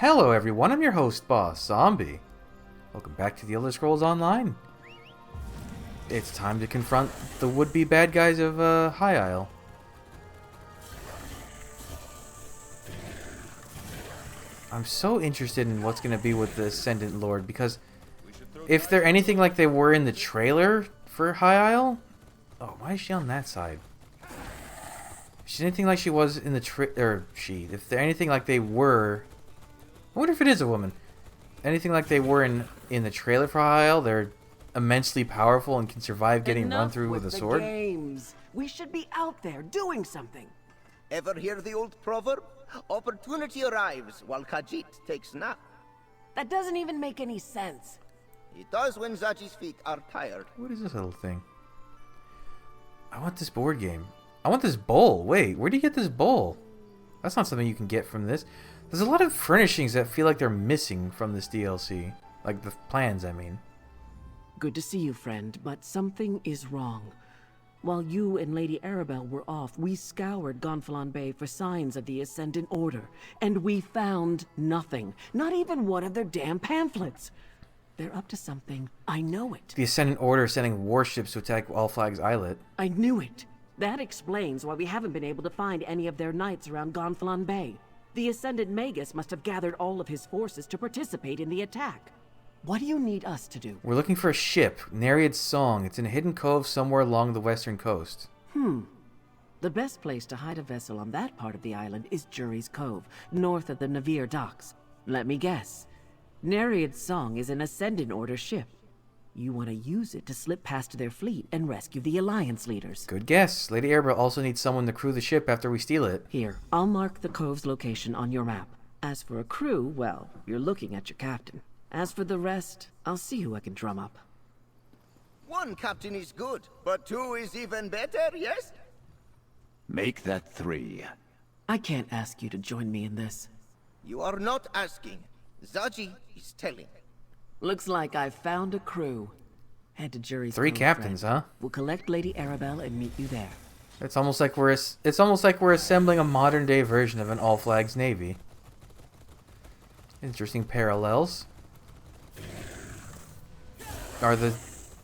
Hello everyone, I'm your host, Boss Zombie. Welcome back to the Elder Scrolls Online. It's time to confront the would-be bad guys of High Isle. I'm so interested in what's going to be with the Ascendant Lord, because if they're anything like they were in the trailer for High Isle... Oh, why is she on that side? If she's anything like she was in the if they're anything like they were... I wonder if it is a woman. Anything like they were in the trailer for High Isle, they're immensely powerful and can survive getting run through with a sword. Games. We should be out there doing something. Ever hear the old proverb? Opportunity arrives while Khajiit takes nap. That doesn't even make any sense. It does when Zaji's feet are tired. What is this little thing? I want this board game. I want this bowl. Wait, where do you get this bowl? That's not something you can get from this. There's a lot of furnishings that feel like they're missing from this DLC. Like the plans, I mean. Good to see you, friend, but something is wrong. While you and Lady Arabelle were off, we scoured Gonfalon Bay for signs of the Ascendant Order, and we found nothing. Not even one of their damn pamphlets. They're up to something. I know it. The Ascendant Order is sending warships to attack All Flags Islet. I knew it. That explains why we haven't been able to find any of their knights around Gonfalon Bay. The Ascendant Magus must have gathered all of his forces to participate in the attack. What do you need us to do? We're looking for a ship, Nereid's Song. It's in a hidden cove somewhere along the western coast. The best place to hide a vessel on that part of the island is Jury's Cove, north of the Navir docks. Let me guess. Nereid's Song is an Ascendant Order ship. You want to use it to slip past their fleet and rescue the Alliance leaders. Good guess. Lady Arabelle also needs someone to crew the ship after we steal it. Here, I'll mark the cove's location on your map. As for a crew, well, you're looking at your captain. As for the rest, I'll see who I can drum up. One captain is good, but two is even better, yes? Make that 3. I can't ask you to join me in this. You are not asking. Zaji is telling. Looks like I've found a crew. Head to Jury's 3 Cove, captains, friend. huh? We'll collect Lady Arabelle and meet you there. It's almost like we're assembling a modern day version of an All Flags Navy. Interesting parallels. Are the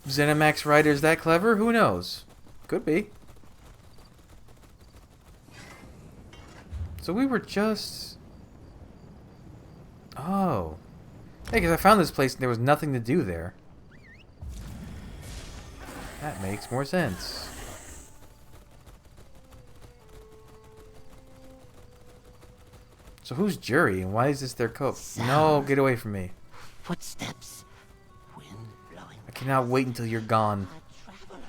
ZeniMax writers that clever? Who knows? Could be. So we were just... Oh. Hey, because I found this place and there was nothing to do there. That makes more sense. So who's Jury and why is this their cove? No, get away from me. Footsteps. Wind blowing. I cannot wait until you're gone. A traveler.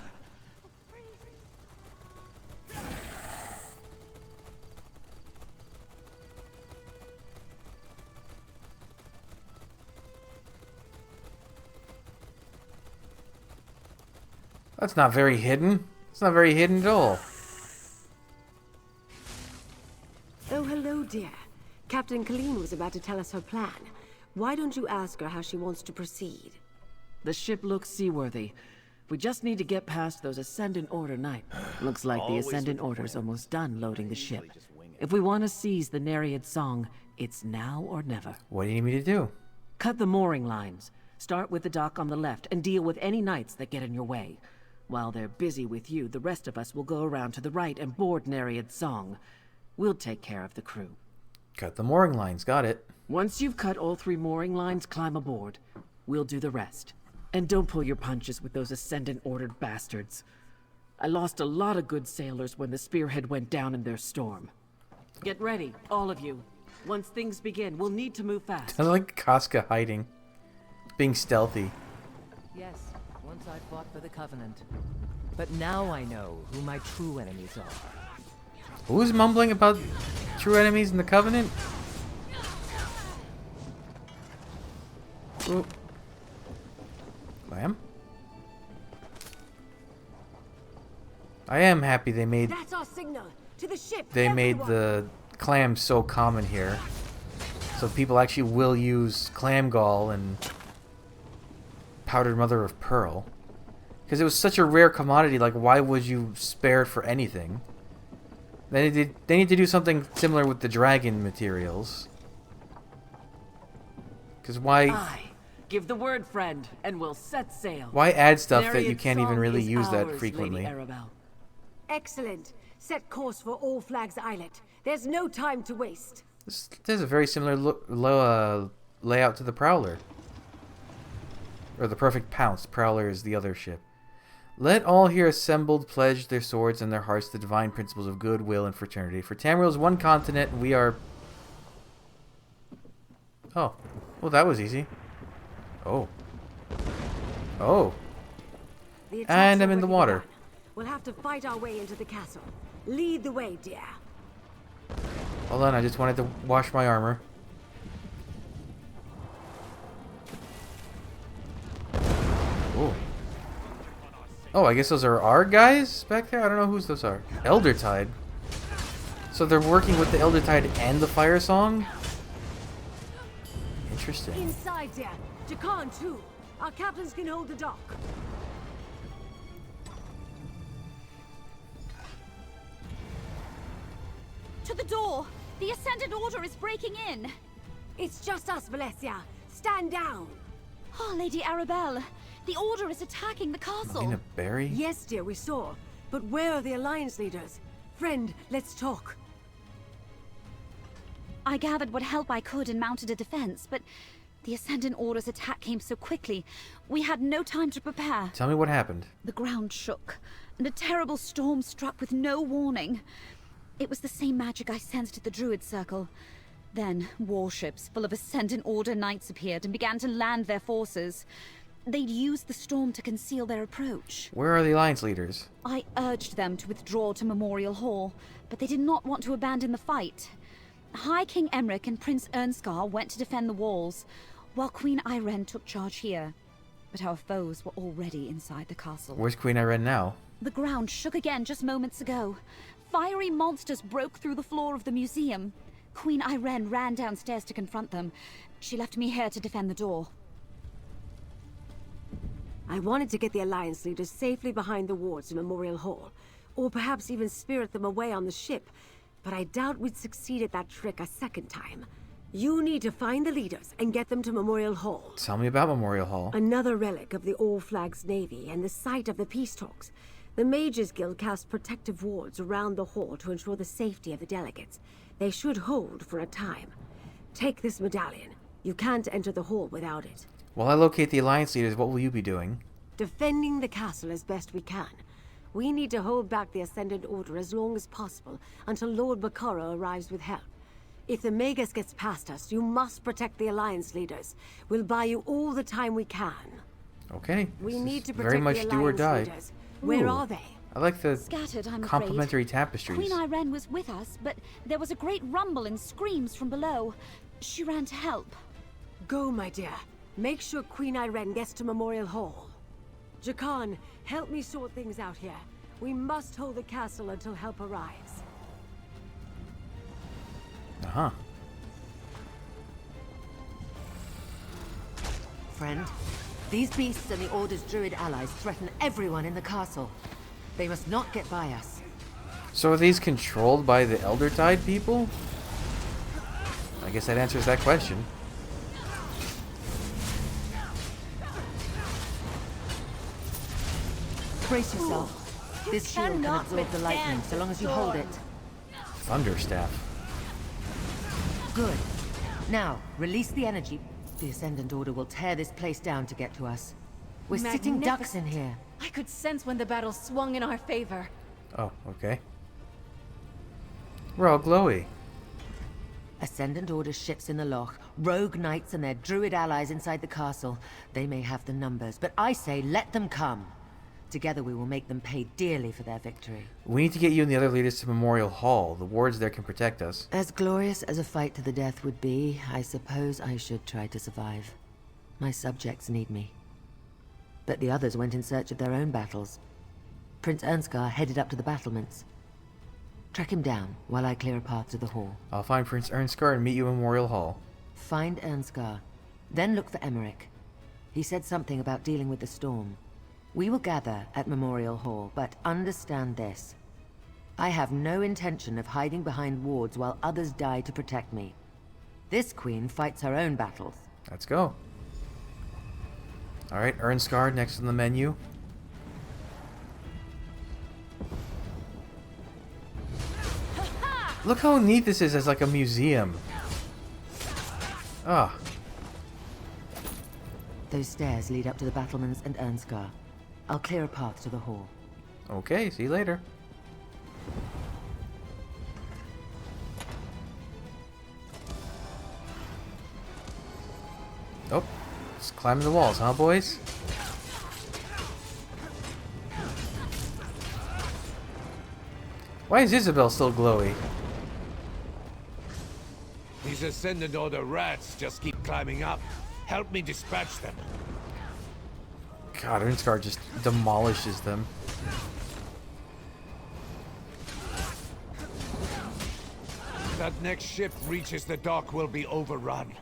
That's not very hidden. It's not very hidden at all. Oh, hello, dear. Captain Colleen was about to tell us her plan. Why don't you ask her how she wants to proceed? The ship looks seaworthy. We just need to get past those Ascendant Order knights. Looks like the Ascendant Order's almost done loading the ship. If we want to seize the Nereid Song, it's now or never. What do you need me to do? Cut the mooring lines. Start with the dock on the left and deal with any knights that get in your way. While they're busy with you, the rest of us will go around to the right and board Nereid's Song. We'll take care of the crew. Cut the mooring lines. Got it. Once you've cut all 3 mooring lines, climb aboard. We'll do the rest. And don't pull your punches with those Ascendant-ordered bastards. I lost a lot of good sailors when the Spearhead went down in their storm. Get ready, all of you. Once things begin, we'll need to move fast. I like Casca hiding. Being stealthy. Yes, once I fought for the Covenant. But now I know who my true enemies are. Who's mumbling about true enemies in the Covenant? Ooh. Lamb? I am happy they made That's our signal. To the ship. made the clams so common here. So people actually will use clam gall and powdered mother of pearl. Because it was such a rare commodity, like why would you spare it for anything? They need to do something similar with the dragon materials. Because why Aye. Give the word, friend, and we'll set sail. why add stuff that you Nariad's can't even song really is use that ours, frequently? Lady Arabelle. Excellent. Set course for All Flags Islet. There's no time to waste. This is a very similar layout to the Prowler. Or the Perfect Pounce. Prowler is the other ship. Let all here assembled pledge their swords and their hearts to the divine principles of goodwill and fraternity. For Tamriel's one continent, and we are... Oh. Well, that was easy. Oh. Oh. The attack's And I'm in the already water. begun. We'll have to fight our way into the castle. Lead the way, dear. Hold on, I just wanted to wash my armor. Oh. Oh, I guess those are our guys back there? I don't know whose those are. Eldertide. So they're working with the Eldertide and the Fire Song? Interesting. Inside, dear. Jakan, too. Our captains can hold the dock. To the door! The Ascendant Order is breaking in! It's just us, Valencia. Stand down. Oh, Lady Arabelle, the Order is attacking the castle. Melina Berry? Yes, dear, we saw. But where are the Alliance leaders? Friend, let's talk. I gathered what help I could and mounted a defense, but the Ascendant Order's attack came so quickly, we had no time to prepare. Tell me what happened. The ground shook, and a terrible storm struck with no warning. It was the same magic I sensed at the Druid Circle. Then, warships full of Ascendant Order knights appeared and began to land their forces. They'd used the storm to conceal their approach. Where are the Alliance leaders? I urged them to withdraw to Memorial Hall, but they did not want to abandon the fight. High King Emric and Prince Ernskar went to defend the walls, while Queen Irene took charge here. But our foes were already inside the castle. Where's Queen Irene now? The ground shook again just moments ago. Fiery monsters broke through the floor of the museum. Queen Irene ran downstairs to confront them. She left me here to defend the door. I wanted to get the Alliance leaders safely behind the wards in Memorial Hall, or perhaps even spirit them away on the ship, but I doubt we'd succeed at that trick a second time. You need to find the leaders and get them to Memorial Hall. Tell me about Memorial Hall. Another relic of the All Flags Navy and the site of the peace talks. The Mages Guild cast protective wards around the hall to ensure the safety of the delegates. They should hold for a time. Take this medallion. You can't enter the hall without it. While I locate the Alliance leaders, what will you be doing? Defending the castle as best we can. We need to hold back the Ascendant Order as long as possible until Lord Bakara arrives with help. If the Magus gets past us, you must protect the Alliance leaders. We'll buy you all the time we can. Okay. We this need is to very protect much the do or Alliance die. leaders. Where Ooh. are they? I like the Scattered, I'm complementary afraid. tapestries. Queen Irene was with us, but there was a great rumble and screams from below. She ran to help. Go, my dear. Make sure Queen Irene gets to Memorial Hall. Jakan, help me sort things out here. We must hold the castle until help arrives. Uh-huh. Friend, these beasts and the Order's druid allies threaten everyone in the castle. They must not get by us. So are these controlled by the Eldertide people? I guess that answers that question. Brace yourself. This shield can absorb the lightning so long as you hold it. Thunderstaff. Good. Now, release the energy. The Ascendant Order will tear this place down to get to us. We're sitting ducks in here. I could sense when the battle swung in our favor. Oh, okay. We're all glowy. Ascendant Order ships in the loch, rogue knights and their druid allies inside the castle. They may have the numbers, but I say let them come. Together we will make them pay dearly for their victory. We need to get you and the other leaders to Memorial Hall. The wards there can protect us. As glorious as a fight to the death would be, I suppose I should try to survive. My subjects need me. But the others went in search of their own battles. Prince Ernskar headed up to the battlements. Track him down while I clear a path to the hall. I'll find Prince Ernskar and meet you in Memorial Hall. Find Ernskar. Then look for Emeric. He said something about dealing with the storm. We will gather at Memorial Hall, but understand this. I have no intention of hiding behind wards while others die to protect me. This queen fights her own battles. Let's go. Alright, Ernscar next on the menu. Look how neat this is as like a museum. Ah. Those stairs lead up to the battlements and Ernscar. I'll clear a path to the hall. Okay, see you later. Oh, just climbing the walls, huh, boys? Why is Isabel still glowy? These Ascendant Order rats just keep climbing up. Help me dispatch them. God, Ernscar just demolishes them. If that next ship reaches the dock, we'll be overrun.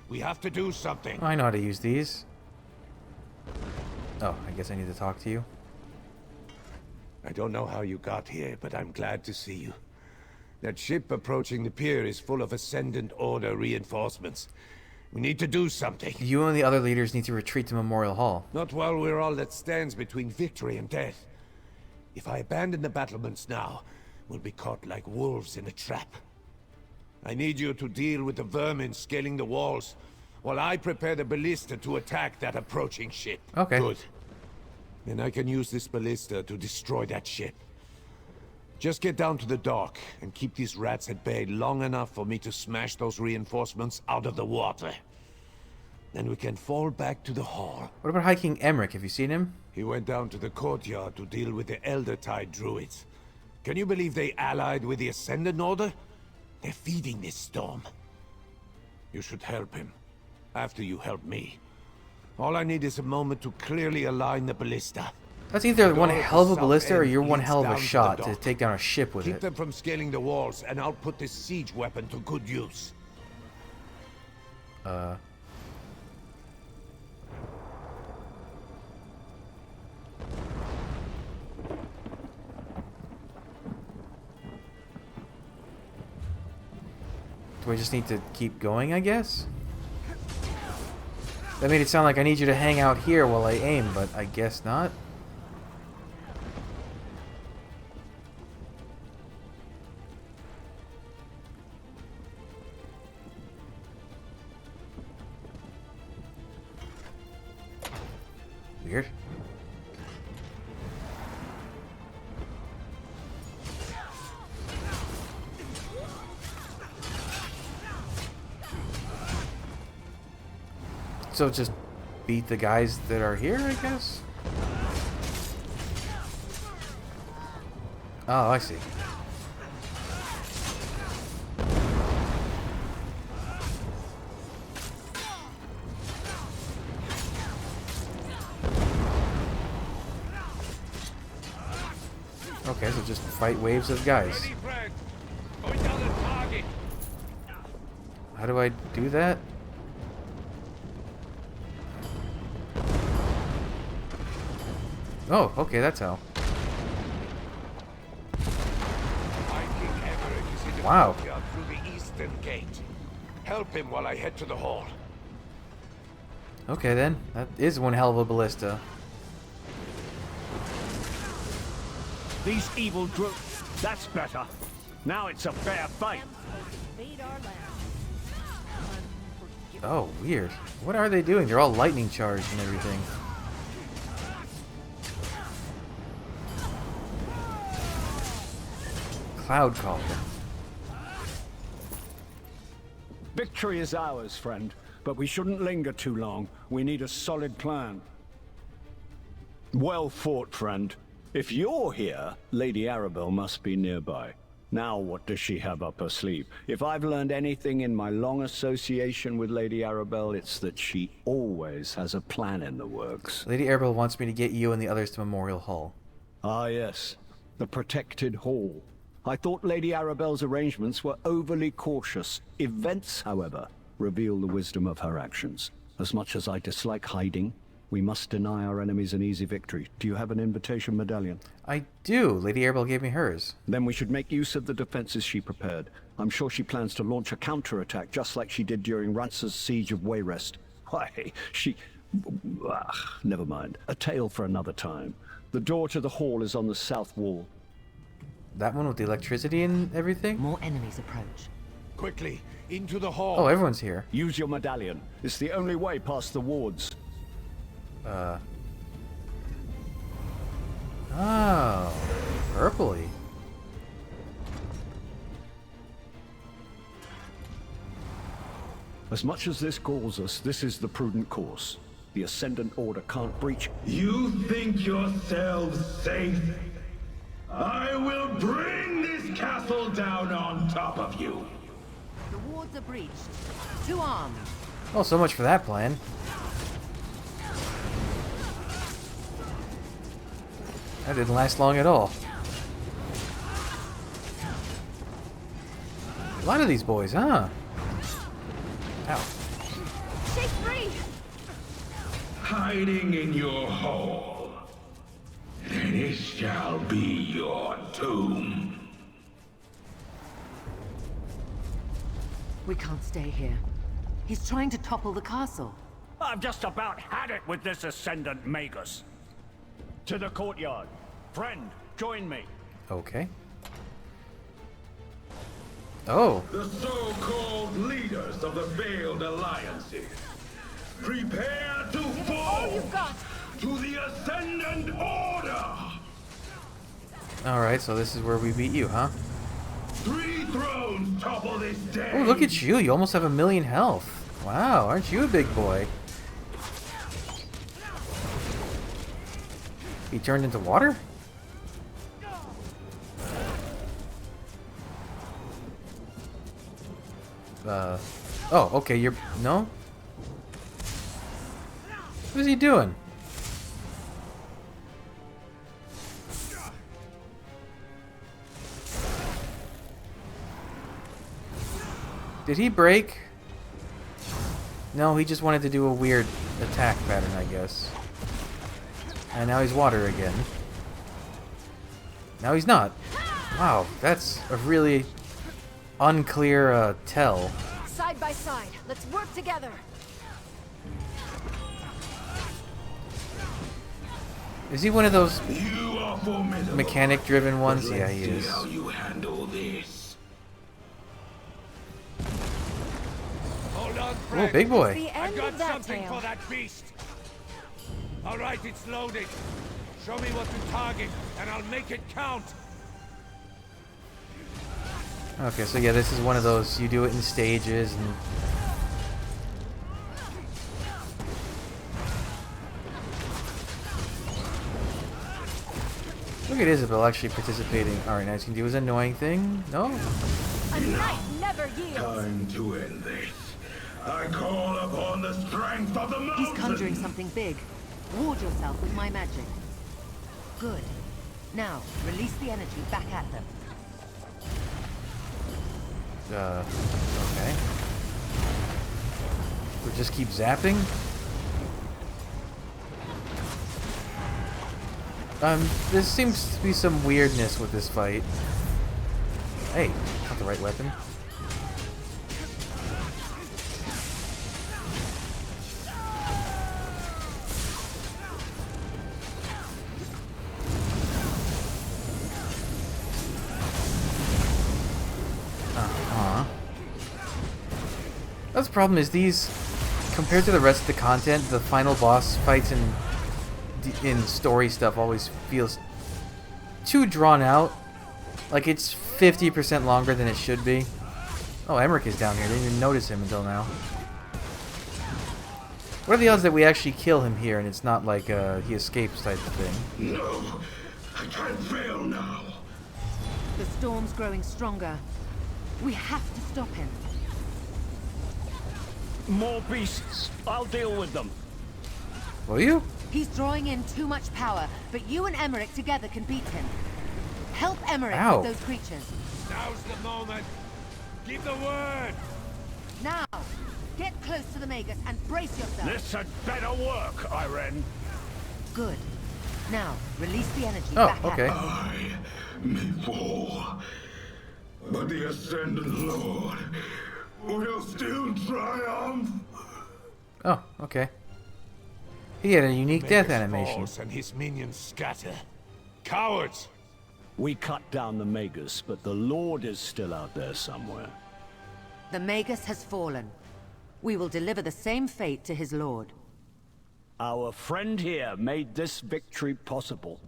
We have to do something. I know how to use these. Oh, I guess I need to talk to you. I don't know how you got here, but I'm glad to see you. That ship approaching the pier is full of Ascendant Order reinforcements. We need to do something. You and the other leaders need to retreat to Memorial Hall. Not while we're all that stands between victory and death. If I abandon the battlements now, we'll be caught like wolves in a trap. I need you to deal with the vermin scaling the walls, while I prepare the ballista to attack that approaching ship. Okay. Good. Then I can use this ballista to destroy that ship. Just get down to the dock and keep these rats at bay long enough for me to smash those reinforcements out of the water. Then we can fall back to the hall. What about High King Emmerich? Have you seen him? He went down to the courtyard to deal with the Elder Tide druids. Can you believe they allied with the Ascendant Order? They're feeding this storm. You should help him, after you help me. All I need is a moment to clearly align the ballista. That's either one hell of a ballista or you're one hell of a shot to take down a ship with Keep it. them from scaling the walls, and I'll put this siege weapon to good use. Do I just need to keep going, I guess? That made it sound like I need you to hang out here while I aim, but I guess not. Weird. So just beat the guys that are here, I guess? Oh, I see. Okay, so just fight waves of guys. How do I do that? Oh, okay, that's how. Wow. Through the eastern gate. Help him while I head to the hall. Okay then, that is one hell of a ballista. These evil that's better. Now it's a fair fight. Oh, weird. What are they doing? They're all lightning charged and everything. Cloud Caller. Victory is ours, friend, but we shouldn't linger too long. We need a solid plan. Well fought, friend. If you're here, Lady Arabelle must be nearby. Now what does she have up her sleeve? If I've learned anything in my long association with Lady Arabelle, it's that she always has a plan in the works. Lady Arabelle wants me to get you and the others to Memorial Hall. Ah yes, the protected hall. I thought Lady Arabelle's arrangements were overly cautious. Events, however, reveal the wisdom of her actions. As much as I dislike hiding, we must deny our enemies an easy victory. Do you have an invitation medallion? I do. Lady Arabelle gave me hers. Then we should make use of the defenses she prepared. I'm sure she plans to launch a counterattack just like she did during Rance's siege of Wayrest. Why, she... never mind. A tale for another time. The door to the hall is on the south wall. That one with the electricity and everything? More enemies approach. Quickly, into the hall. Oh, everyone's here. Use your medallion. It's the only way past the wards. Oh, purpley. As much as this galls us, this is the prudent course. The Ascendant Order can't breach. You think yourselves safe? I will bring this castle down on top of you. The wards are breached. To arms. Oh, so much for that plan. That didn't last long at all. A lot of these boys, huh? Ow. Shake free! Hiding in your hole. And it shall be your tomb. We can't stay here. He's trying to topple the castle. I've just about had it with this Ascendant Magus. To the courtyard. Friend, join me. Okay. Oh. The so-called leaders of the Veiled Alliances. Prepare to fall all you've got. to the Ascendant Order! Alright, so this is where we beat you, huh? 3 thrones topple this day! Oh, look at you. You almost have 1,000,000 health. Wow, aren't you a big boy? He turned into water? Oh, okay, you're... No? What is he doing? Did he break? No, he just wanted to do a weird attack pattern, I guess. And now he's water again. Now he's not. Wow, that's a really unclear tell. Side by side. Let's work together. Is he one of those You are formidable. mechanic-driven ones? But Yeah, let's he see is. how you handle this. Hold on, Oh, friend. big boy. The I've end got of that something tale. for that beast. All right, it's loaded. Show me what to target, and I'll make it count. Okay, so yeah, this is one of those, you do it in stages, and... Look at Isabel actually participating. Alright, now he's gonna do his annoying thing. No? A knight never yields. Time to end this. I call upon the strength of the mountain. He's conjuring something big. Ward yourself with my magic. Good. Now, release the energy back at them. Okay. We'll just keep zapping? There seems to be some weirdness with this fight. Hey, not the right weapon. That's the problem, is these, compared to the rest of the content, the final boss fights in story stuff always feels too drawn out. Like it's 50% longer than it should be. Oh, Emmerich is down here. I didn't even notice him until now. What are the odds that we actually kill him here and it's not like he escapes type of thing? No, I can't fail now. The storm's growing stronger. We have to stop him. More beasts. I'll deal with them. Will you? He's drawing in too much power, but you and Emmerich together can beat him. Help Emmerich Ow. with those creatures. Now's the moment. Give the word. Now, get close to the Magus and brace yourself. This had better work, Irene. Good. Now, release the energy Oh, back okay. at them. I may fall, but the Ascendant Lord will still triumph. Oh, okay. He had a unique death Magus animation. falls and his minions scatter. Cowards! We cut down the Magus, but the Lord is still out there somewhere. The Magus has fallen. We will deliver the same fate to his lord. Our friend here made this victory possible.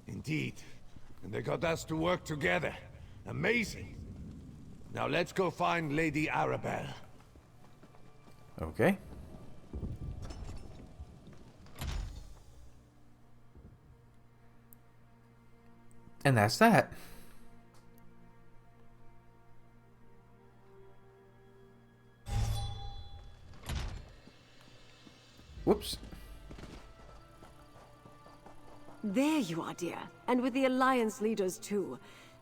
Indeed. And they got us to work together. Amazing. Now let's go find Lady Arabelle. Okay. And that's that. Whoops. There you are, dear. And with the Alliance leaders, too.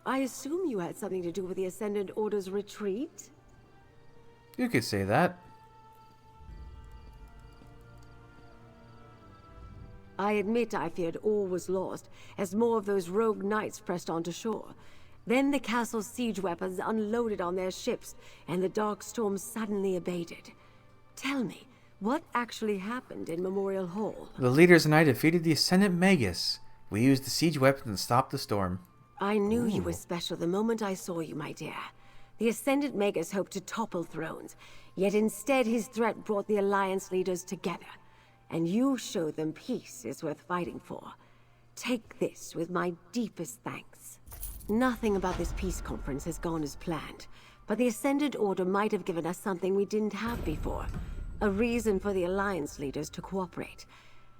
I assume you had something to do with the Ascendant Order's retreat? You could say that. I admit I feared all was lost, as more of those rogue knights pressed onto shore. Then the castle's siege weapons unloaded on their ships, and the dark storm suddenly abated. Tell me, what actually happened in Memorial Hall? The leaders and I defeated the Ascendant Magus. We used the siege weapons and stopped the storm. I knew you were special the moment I saw you, my dear. The Ascendant Magus hoped to topple thrones, yet instead his threat brought the Alliance leaders together. And you showed them peace is worth fighting for. Take this with my deepest thanks. Nothing about this peace conference has gone as planned, but the Ascendant Order might have given us something we didn't have before. A reason for the Alliance leaders to cooperate.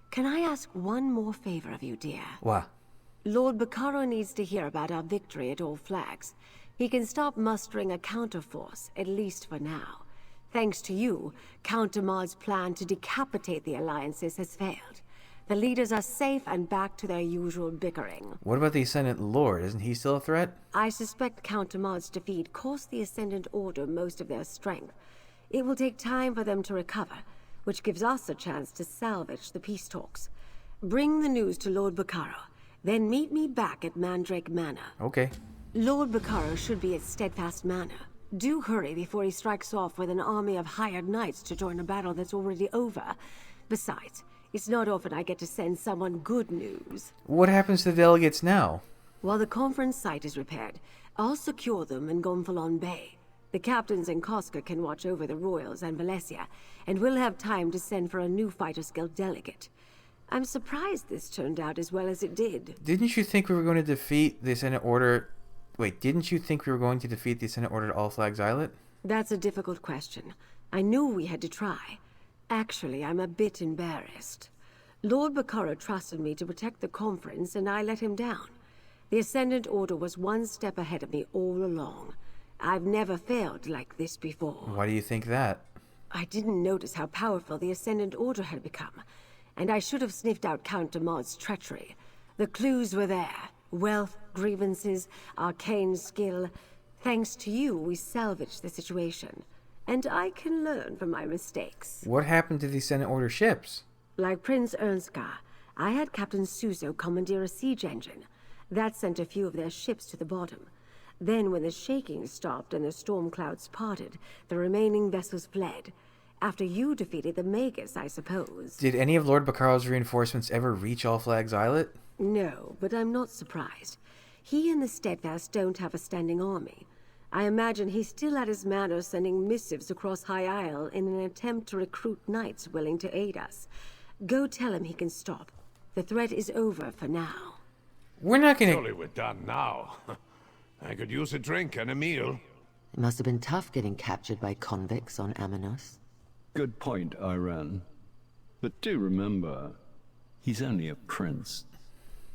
Can I ask one more favor of you, dear? What? Lord Bacaro needs to hear about our victory at All Flags. He can stop mustering a counterforce, at least for now. Thanks to you, Count Damard's plan to decapitate the Alliances has failed. The leaders are safe and back to their usual bickering. What about the Ascendant Lord? Isn't he still a threat? I suspect Count Damard's defeat cost the Ascendant Order most of their strength. It will take time for them to recover, which gives us a chance to salvage the peace talks. Bring the news to Lord Bacaro, then meet me back at Mandrake Manor. Okay. Lord Bacaro should be at Steadfast Manor. Do hurry before he strikes off with an army of hired knights to join a battle that's already over. Besides, it's not often I get to send someone good news. What happens to the delegates now? While the conference site is repaired, I'll secure them in Gonfalon Bay. The captains in Koska can watch over the Royals and Valencia, and we'll have time to send for a new Fighters Guild delegate. I'm surprised this turned out as well as it did. Didn't you think we were going to defeat the Ascendant Order... Wait, didn't you think we were going to defeat the Ascendant Order at All Flags Islet? That's a difficult question. I knew we had to try. Actually, I'm a bit embarrassed. Lord Bacaro trusted me to protect the conference, and I let him down. The Ascendant Order was one step ahead of me all along. I've never failed like this before. Why do you think that? I didn't notice how powerful the Ascendant Order had become, and I should have sniffed out Count Damard's treachery. The clues were there. Wealth, grievances, arcane skill. Thanks to you, we salvaged the situation. And I can learn from my mistakes. What happened to the Ascendant Order ships? Like Prince Ernskar, I had Captain Suzo commandeer a siege engine. That sent a few of their ships to the bottom. Then when the shaking stopped and the storm clouds parted, the remaining vessels fled. After you defeated the Magus, I suppose. Did any of Lord Bacaro's reinforcements ever reach All Flags Islet? No, but I'm not surprised. He and the Steadfast don't have a standing army. I imagine he's still at his manor sending missives across High Isle in an attempt to recruit knights willing to aid us. Go tell him he can stop. The threat is over for now. We're not gonna... Surely we're done now. I could use a drink and a meal. It must have been tough getting captured by convicts on Amanos. Good point, Iran. But do remember, he's only a prince.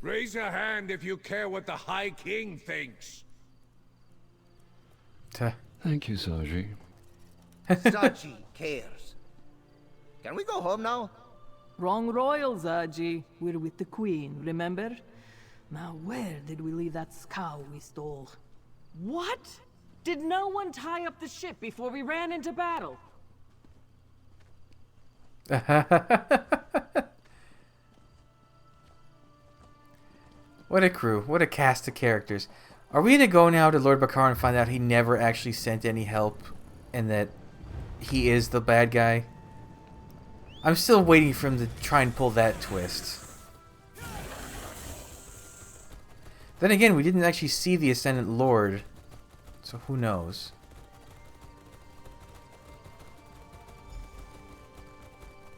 Raise a hand if you care what the High King thinks. Thank you, Saji. Saji cares. Can we go home now? Wrong royal, Zaji. We're with the Queen, remember? Now where did we leave that scow we stole? What? Did no one tie up the ship before we ran into battle? What a crew. What a cast of characters. Are we going to go now to Lord Bacaro and find out he never actually sent any help and that he is the bad guy? I'm still waiting for him to try and pull that twist. Then again, we didn't actually see the Ascendant Lord, so who knows?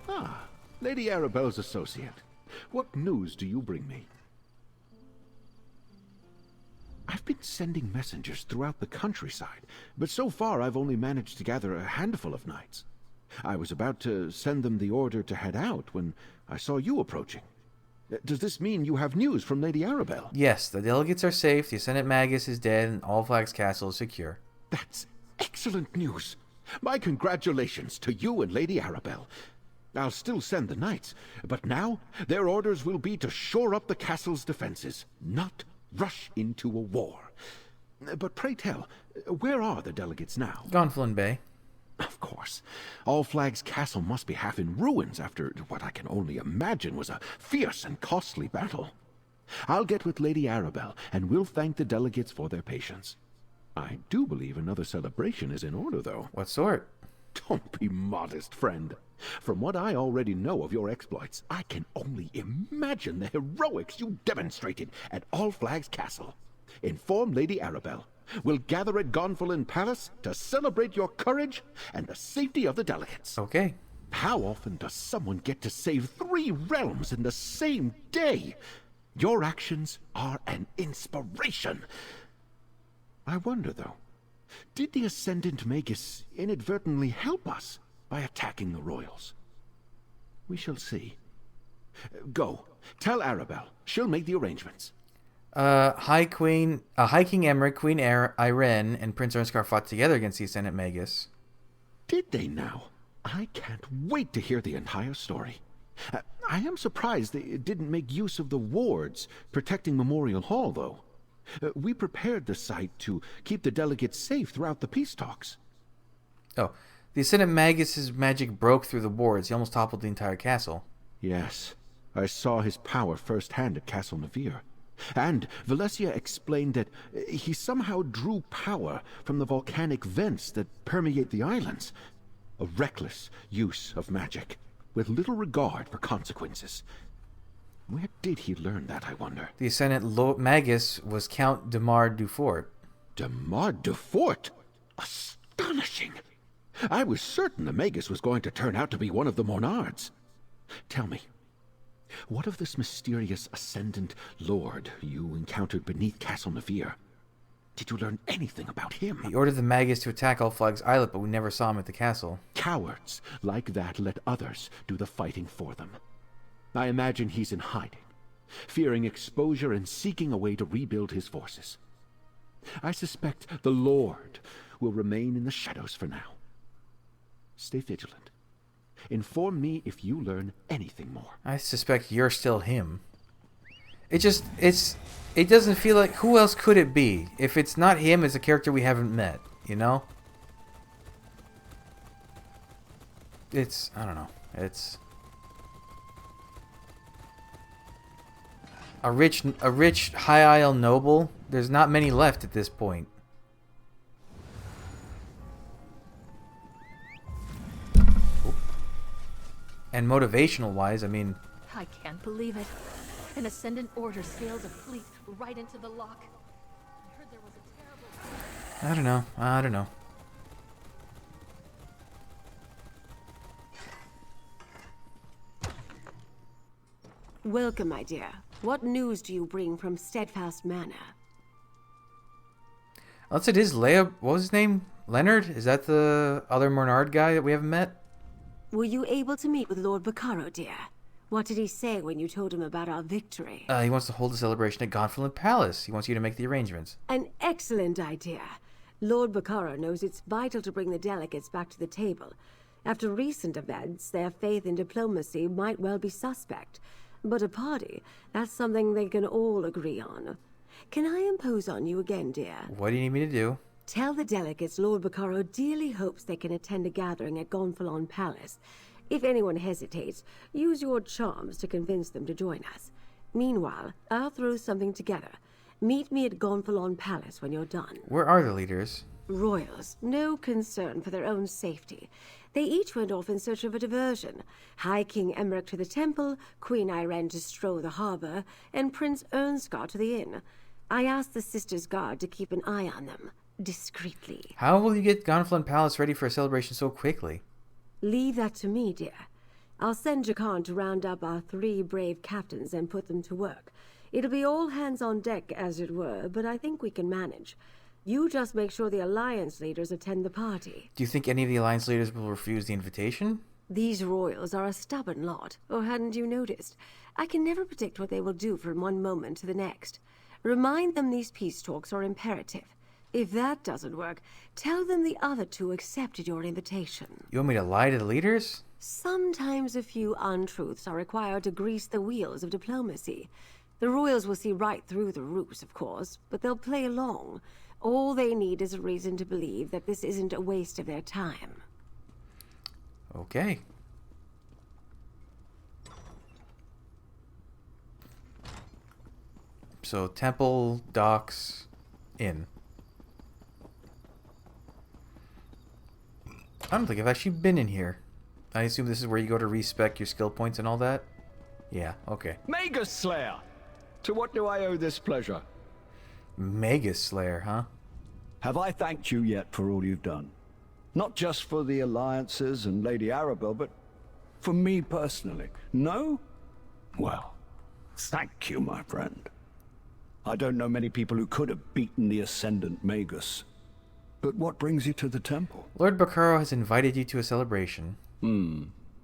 Ah, Lady Arabelle's associate. What news do you bring me? I've been sending messengers throughout the countryside, but so far I've only managed to gather a handful of knights. I was about to send them the order to head out when I saw you approaching. Does this mean you have news from Lady Arabelle? Yes, the delegates are safe, the Ascendant Magus is dead, and All Flags Castle is secure. That's excellent news. My congratulations to you and Lady Arabelle. I'll still send the knights, but now their orders will be to shore up the castle's defenses, not rush into a war. But pray tell, where are the delegates now? Gonfalon Bay. Of course. All Flags Castle must be half in ruins after what I can only imagine was a fierce and costly battle. I'll get with Lady Arabelle, and we'll thank the delegates for their patience. I do believe another celebration is in order, though. What sort? Don't be modest, friend. From what I already know of your exploits, I can only imagine the heroics you demonstrated at All Flags Castle. Inform Lady Arabelle. We'll gather at Gonfalon Palace to celebrate your courage and the safety of the delegates. Okay. How often does someone get to save 3 realms in the same day? Your actions are an inspiration. I wonder, though, did the Ascendant Magus inadvertently help us by attacking the royals? We shall see. Go. Tell Arabelle. She'll make the arrangements. High King Emmerich, Queen Irene, and Prince Ernskar fought together against the Ascendant Magus. Did they now? I can't wait to hear the entire story. I am surprised they didn't make use of the wards protecting Memorial Hall, though. We prepared the site to keep the delegates safe throughout the peace talks. Oh, the Ascendant Magus's magic broke through the wards. He almost toppled the entire castle. Yes, I saw his power firsthand at Castle Navir. And Valencia explained that he somehow drew power from the volcanic vents that permeate the islands. A reckless use of magic, with little regard for consequences. Where did he learn that, I wonder? The Ascendant Magus was Count Demar Dufort. Demar Dufort? Astonishing! I was certain the Magus was going to turn out to be one of the Monards. Tell me, what of this mysterious Ascendant Lord you encountered beneath Castle Navir? Did you learn anything about him? He ordered the Magus to attack All Flags Islet, but we never saw him at the castle. Cowards like that let others do the fighting for them. I imagine he's in hiding, fearing exposure and seeking a way to rebuild his forces. I suspect the Lord will remain in the shadows for now. Stay vigilant. Inform me if you learn anything more. I suspect you're still him. It doesn't feel like, who else could it be? If it's not him, it's a character we haven't met, you know? I don't know. It's a rich High Isle noble. There's not many left at this point. And motivational wise, I mean, I can't believe it. An Ascendant Order sailed a fleet right into the lock. I heard there was a terrible... I don't know. Welcome, my dear. What news do you bring from Steadfast Manor? Unless it is Leia, what was his name? Leonard? Is that the other Monard guy that we haven't met? Were you able to meet with Lord Bacaro, dear? What did he say when you told him about our victory? He wants to hold a celebration at Gonfalon Palace. He wants you to make the arrangements. An excellent idea. Lord Bacaro knows it's vital to bring the delegates back to the table. After recent events, their faith in diplomacy might well be suspect. But a party, that's something they can all agree on. Can I impose on you again, dear? What do you need me to do? Tell the delegates Lord Bacaro dearly hopes they can attend a gathering at Gonfalon Palace. If anyone hesitates, use your charms to convince them to join us. Meanwhile, I'll throw something together. Meet me at Gonfalon Palace when you're done. Where are the leaders? Royals, no concern for their own safety. They each went off in search of a diversion. High King Emmerich to the temple, Queen Irene to stroll the harbor, and Prince Ernskar to the inn. I asked the Sisters' Guard to keep an eye on them, discreetly. How will you get Gonfalon Palace ready for a celebration so quickly? Leave that to me, dear. I'll send Jakan to round up our 3 brave captains and put them to work. It'll be all hands on deck, as it were, but I think we can manage. You just make sure the Alliance leaders attend the party. Do you think any of the Alliance leaders will refuse the invitation? These royals are a stubborn lot, or hadn't you noticed? I can never predict what they will do from one moment to the next. Remind them these peace talks are imperative. If that doesn't work, tell them the other 2 accepted your invitation. You want me to lie to the leaders? Sometimes a few untruths are required to grease the wheels of diplomacy. The royals will see right through the ruse, of course, but they'll play along. All they need is a reason to believe that this isn't a waste of their time. Okay. So, temple, docks, inn. I don't think I've actually been in here. I assume this is where you go to respec your skill points and all that? Yeah, okay. Magus Slayer! To what do I owe this pleasure? Magus Slayer, huh? Have I thanked you yet for all you've done? Not just for the alliances and Lady Arabelle, but for me personally. No? Well, thank you, my friend. I don't know many people who could have beaten the Ascendant Magus. But what brings you to the temple? Lord Bacaro has invited you to a celebration.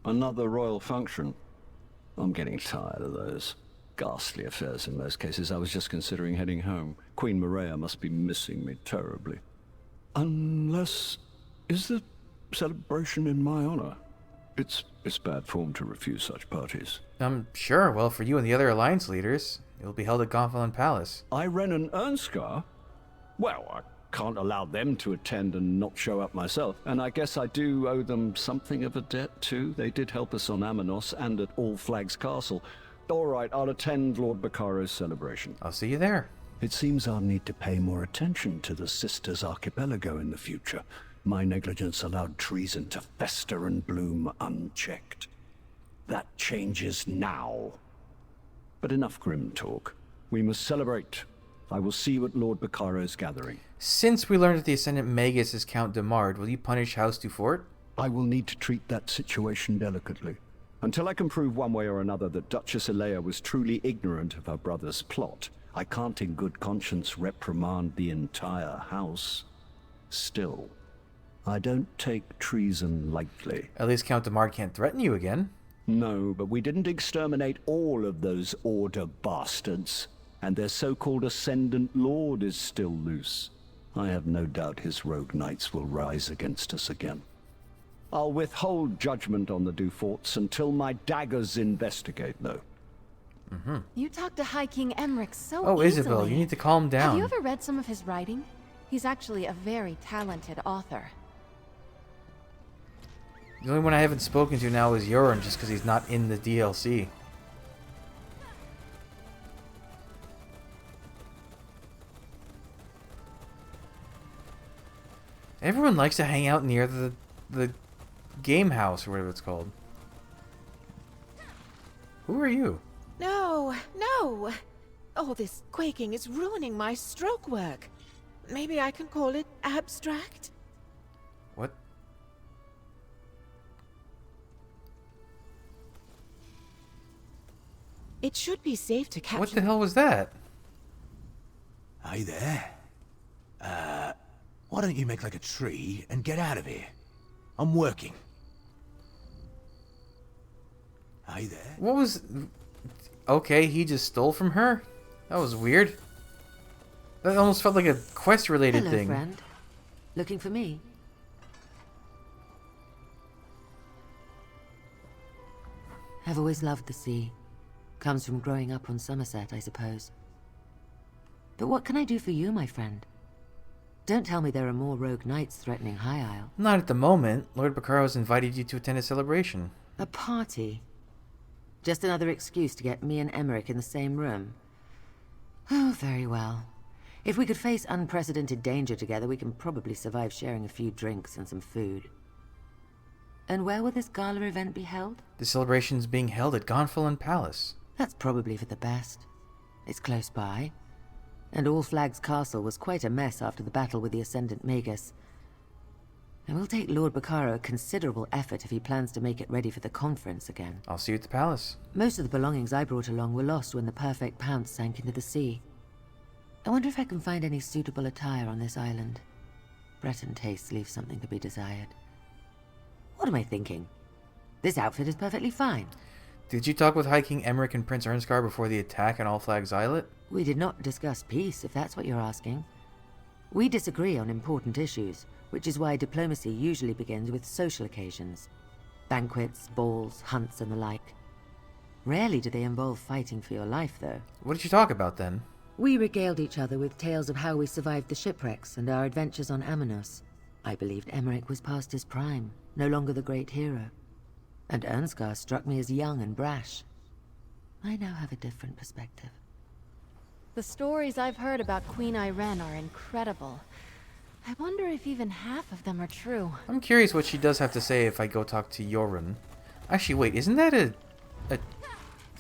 Another royal function. I'm getting tired of those ghastly affairs in most cases. I was just considering heading home. Queen Maria must be missing me terribly. Unless... is the celebration in my honor? It's bad form to refuse such parties. Sure. Well, for you and the other Alliance leaders, it will be held at Gonfalon Palace. Irene and Ernskar? Well, I can't allow them to attend and not show up myself. And I guess I do owe them something of a debt, too. They did help us on Amanos and at All Flags Castle. All right, I'll attend Lord Bacaro's celebration. I'll see you there. It seems I'll need to pay more attention to the Sisters Archipelago in the future. My negligence allowed treason to fester and bloom unchecked. That changes now. But enough grim talk. We must celebrate. I will see you at Lord Bacaro's gathering. Since we learned that the Ascendant Magus is Count Demard, will you punish House Dufort? I will need to treat that situation delicately. Until I can prove one way or another that Duchess Elea was truly ignorant of her brother's plot, I can't in good conscience reprimand the entire house. Still, I don't take treason lightly. At least Count Demard can't threaten you again. No, but we didn't exterminate all of those Order bastards. And their so-called Ascendant Lord is still loose. I have no doubt his rogue knights will rise against us again. I'll withhold judgment on the Duforts until my daggers investigate, though. You talk to High King Emmerich so Oh, easily. Isabel, you need to calm down. Have you ever read some of his writing? He's actually a very talented author. The only one I haven't spoken to now is Yoren, just because he's not in the DLC. Everyone likes to hang out near the game house, or whatever it's called. Who are you? No, no! All this quaking is ruining my stroke work. Maybe I can call it abstract? What? It should be safe to capture... What the hell was that? Hey there. Why don't you make like a tree and get out of here? I'm working. Hey there. What was... Okay, he just stole from her? That was weird. That almost felt like a quest-related Hello, thing. friend. Looking for me? I've always loved the sea. Comes from growing up on Somerset, I suppose. But what can I do for you, my friend? Don't tell me there are more rogue knights threatening High Isle. Not at the moment. Lord Bacaro has invited you to attend a celebration. A party? Just another excuse to get me and Emmerich in the same room. Oh, very well. If we could face unprecedented danger together, we can probably survive sharing a few drinks and some food. And where will this gala event be held? The celebration's being held at Gonfalon Palace. That's probably for the best. It's close by. And All Flags Castle was quite a mess after the battle with the Ascendant Magus. It will take Lord Bacaro a considerable effort if he plans to make it ready for the conference again. I'll see you at the palace. Most of the belongings I brought along were lost when the Perfect Pounce sank into the sea. I wonder if I can find any suitable attire on this island. Breton tastes leave something to be desired. What am I thinking? This outfit is perfectly fine. Did you talk with High King Emeric and Prince Ernskar before the attack on All Flags Islet? We did not discuss peace, if that's what you're asking. We disagree on important issues, which is why diplomacy usually begins with social occasions. Banquets, balls, hunts, and the like. Rarely do they involve fighting for your life, though. What did you talk about, then? We regaled each other with tales of how we survived the shipwrecks and our adventures on Amanos. I believed Emeric was past his prime, no longer the great hero. And Ernskar struck me as young and brash. I now have a different perspective. The stories I've heard about Queen Ayrenn are incredible. I wonder if even half of them are true. I'm curious what she does have to say if I go talk to Yorun. Actually, wait, isn't that a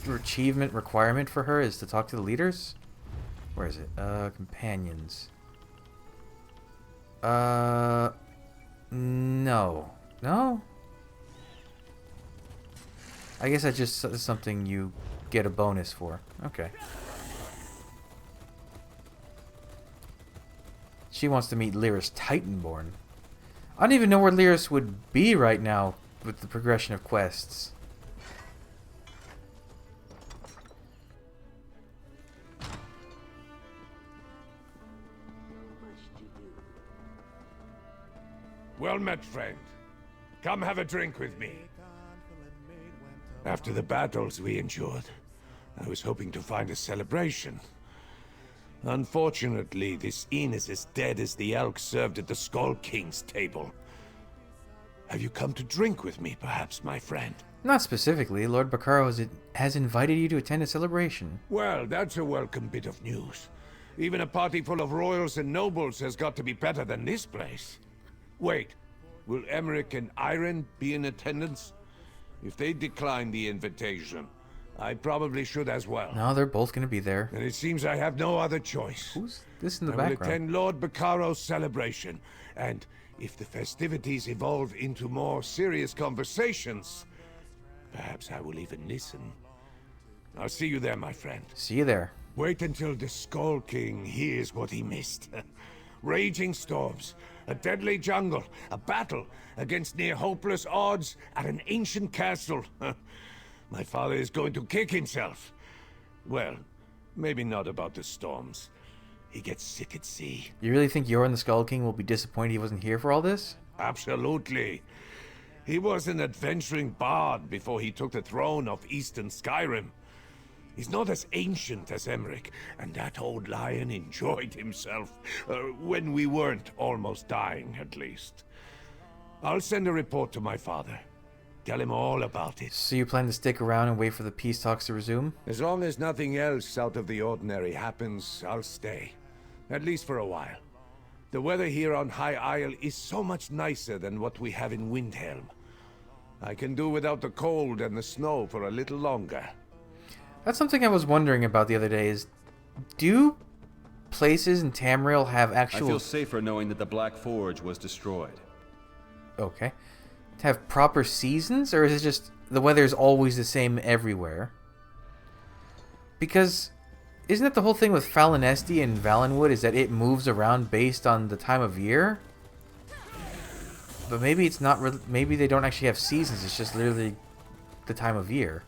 achievement requirement for her, is to talk to the leaders? Where is it? Companions. No. No? I guess that's just something you get a bonus for. Okay. She wants to meet Lyris Titanborn. I don't even know where Lyris would be right now with the progression of quests. Well met, friend. Come have a drink with me. After the battles we endured, I was hoping to find a celebration. Unfortunately, this inn is as dead as the elk served at the Skull King's table. Have you come to drink with me, perhaps, my friend? Not specifically. Lord Bacaro has invited you to attend a celebration. Well, that's a welcome bit of news. Even a party full of royals and nobles has got to be better than this place. Wait, will Emeric and Ayrenn be in attendance? If they decline the invitation, I probably should as well. No, they're both going to be there. And it seems I have no other choice. Who's this in the I background? will attend Lord Bacaro's celebration, and if the festivities evolve into more serious conversations, perhaps I will even listen. I'll see you there, my friend. See you there. Wait until the Skull King hears what he missed. Raging storms, a deadly jungle, a battle against near hopeless odds at an ancient castle. My father is going to kick himself. Well, maybe not about the storms. He gets sick at sea. You really think Yoren the Skull King will be disappointed he wasn't here for all this? Absolutely. He was an adventuring bard before he took the throne of Eastern Skyrim. He's not as ancient as Emeric, and that old lion enjoyed himself. When we weren't almost dying, at least. I'll send a report to my father. Tell him all about it. So you plan to stick around and wait for the peace talks to resume? As long as nothing else out of the ordinary happens, I'll stay. At least for a while. The weather here on High Isle is so much nicer than what we have in Windhelm. I can do without the cold and the snow for a little longer. That's something I was wondering about the other day is, do places in Tamriel have actual... I feel safer knowing that the Black Forge was destroyed. Okay. To have proper seasons, or is it just the weather is always the same everywhere? Because isn't that the whole thing with Falinesti and Valenwood, is that it moves around based on the time of year? But maybe it's not. Maybe they don't actually have seasons. It's just literally the time of year.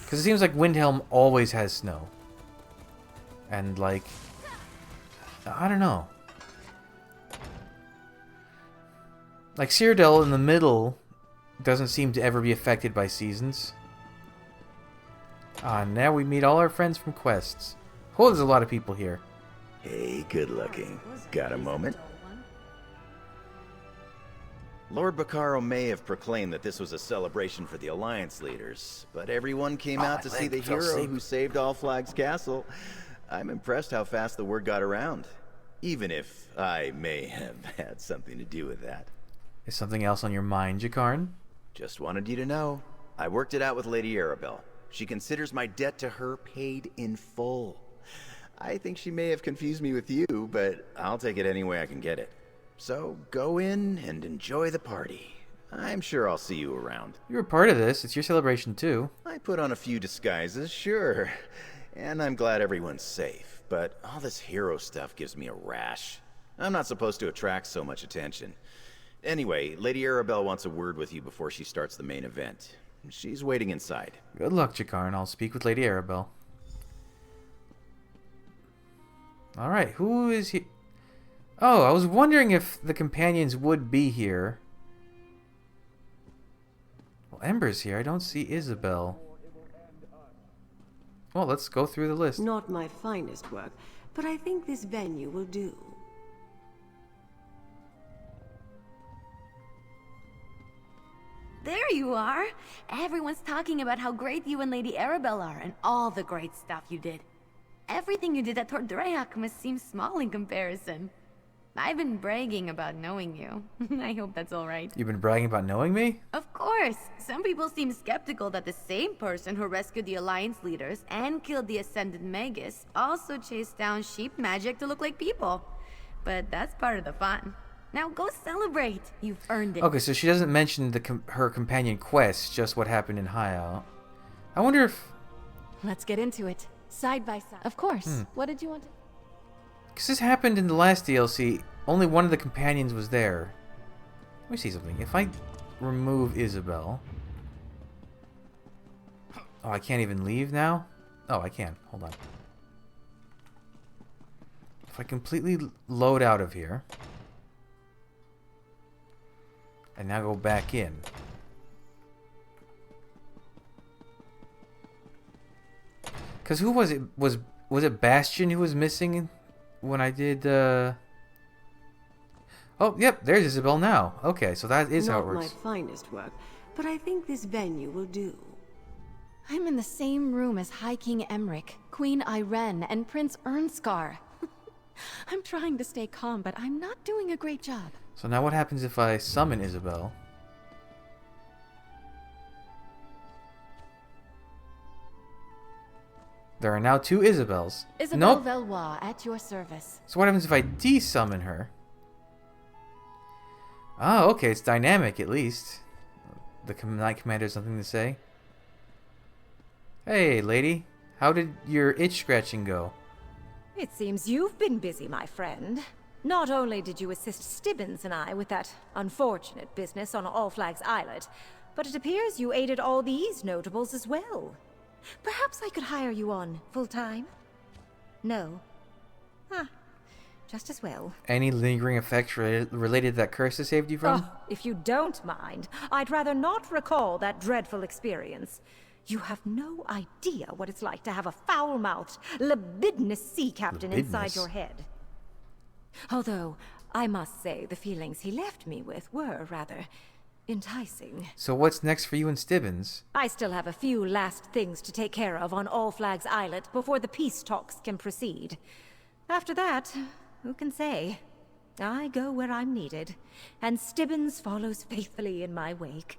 Because it seems like Windhelm always has snow. And like, I don't know. Like Cyrodiil in the middle doesn't seem to ever be affected by seasons. Ah, now we meet all our friends from quests. Oh, there's a lot of people here. Hey, good looking. Got a moment? Lord Bacaro may have proclaimed that this was a celebration for the Alliance leaders, but everyone came out to see the hero who saved All Flags Castle. I'm impressed how fast the word got around. Even if I may have had something to do with that. Is something else on your mind, Jakarn? Just wanted you to know. I worked it out with Lady Arabelle. She considers my debt to her paid in full. I think she may have confused me with you, but I'll take it any way I can get it. So go in and enjoy the party. I'm sure I'll see you around. You're a part of this. It's your celebration, too. I put on a few disguises, sure. And I'm glad everyone's safe. But all this hero stuff gives me a rash. I'm not supposed to attract so much attention. Anyway, Lady Arabelle wants a word with you before she starts the main event. She's waiting inside. Good luck, Jakarn. I'll speak with Lady Arabelle. Alright, who is here? Oh, I was wondering if the companions would be here. Well, Ember's here. I don't see Isabel. Well, let's go through the list. Not my finest work, but I think this venue will do. There you are! Everyone's talking about how great you and Lady Arabelle are, and all the great stuff you did. Everything you did at Tordreac must seem small in comparison. I've been bragging about knowing you. I hope that's alright. You've been bragging about knowing me? Of course! Some people seem skeptical that the same person who rescued the Alliance leaders and killed the Ascendant Magus also chased down sheep magic to look like people. But that's part of the fun. Now go celebrate! You've earned it. Okay, so she doesn't mention her companion quest, just what happened in High Isle. I wonder if... Let's get into it. Side by side. Of course. What did you want to... Because this happened in the last DLC, only one of the companions was there. Let me see something. If I remove Isabel... Oh, I can't even leave now? Oh, I can. Hold on. If I completely load out of here... and now go back in. Because who was it? Was it Bastion who was missing when I did... Oh, yep, there's Isabel now. Okay, so that is how it works. Not my finest work, but I think this venue will do. I'm in the same room as High King Emric, Queen Irene, and Prince Ernskar. I'm trying to stay calm, but I'm not doing a great job. So now what happens if I summon Isabel? There are now two Isabels. Isabel Nope. Valois, at your service. So what happens if I de-summon her? Oh, okay, it's dynamic at least. The Knight Commander has something to say. Hey, lady. How did your itch scratching go? It seems you've been busy, my friend. Not only did you assist Stibbins and I with that unfortunate business on All Flags Islet, but it appears you aided all these notables as well. Perhaps I could hire you on full-time? No? Ah, just as well. Any lingering effects related to that curse I saved you from? Oh, if you don't mind, I'd rather not recall that dreadful experience. You have no idea what it's like to have a foul-mouthed, libidinous sea captain inside your head. Although, I must say the feelings he left me with were rather enticing. So what's next for you and Stibbins? I still have a few last things to take care of on All Flags Islet before the peace talks can proceed. After that, who can say? I go where I'm needed, and Stibbins follows faithfully in my wake.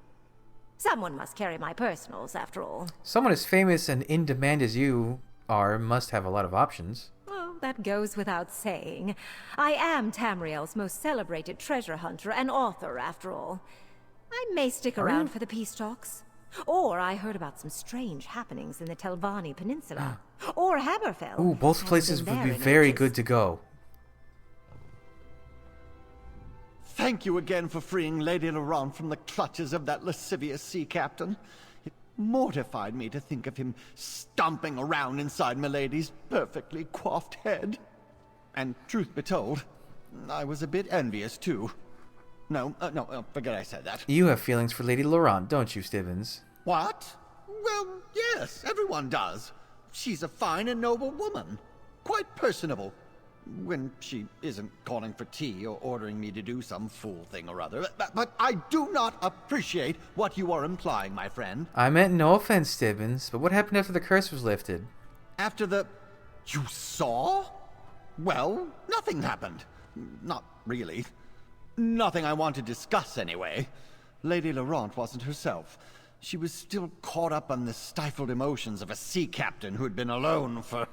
Someone must carry my personals, after all. Someone as famous and in demand as you are must have a lot of options. Oh, that goes without saying. I am Tamriel's most celebrated treasure hunter and author, after all. I may stick around for the peace talks. Or I heard about some strange happenings in the Telvanni Peninsula. Or Hammerfell. Ooh, both places would be very good to go. Thank you again for freeing Lady Laurent from the clutches of that lascivious sea captain. It mortified me to think of him stomping around inside Milady's perfectly coiffed head. And truth be told, I was a bit envious too. No, forget I said that. You have feelings for Lady Laurent, don't you, Stibbins? What? Well, yes, everyone does. She's a fine and noble woman. Quite personable. When she isn't calling for tea or ordering me to do some fool thing or other. But I do not appreciate what you are implying, my friend. I meant no offense, Stibbins, but what happened after the curse was lifted? After the... You saw? Well, nothing happened. Not really. Nothing I want to discuss, anyway. Lady Laurent wasn't herself. She was still caught up on the stifled emotions of a sea captain who had been alone for...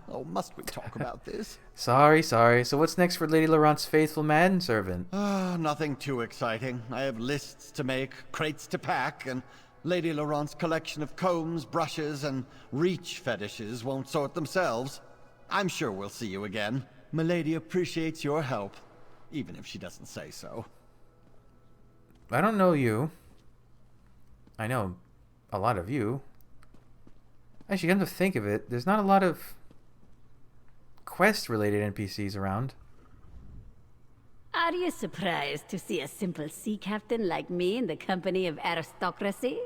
Oh, must we talk about this? Sorry. So what's next for Lady Laurent's faithful manservant? Nothing too exciting. I have lists to make, crates to pack, and Lady Laurent's collection of combs, brushes, and reach fetishes won't sort themselves. I'm sure we'll see you again. Milady appreciates your help, even if she doesn't say so. I don't know you. I know a lot of you. Actually, come to think of it, there's not a lot of quest-related NPCs around. Are you surprised to see a simple sea captain like me in the company of aristocracy?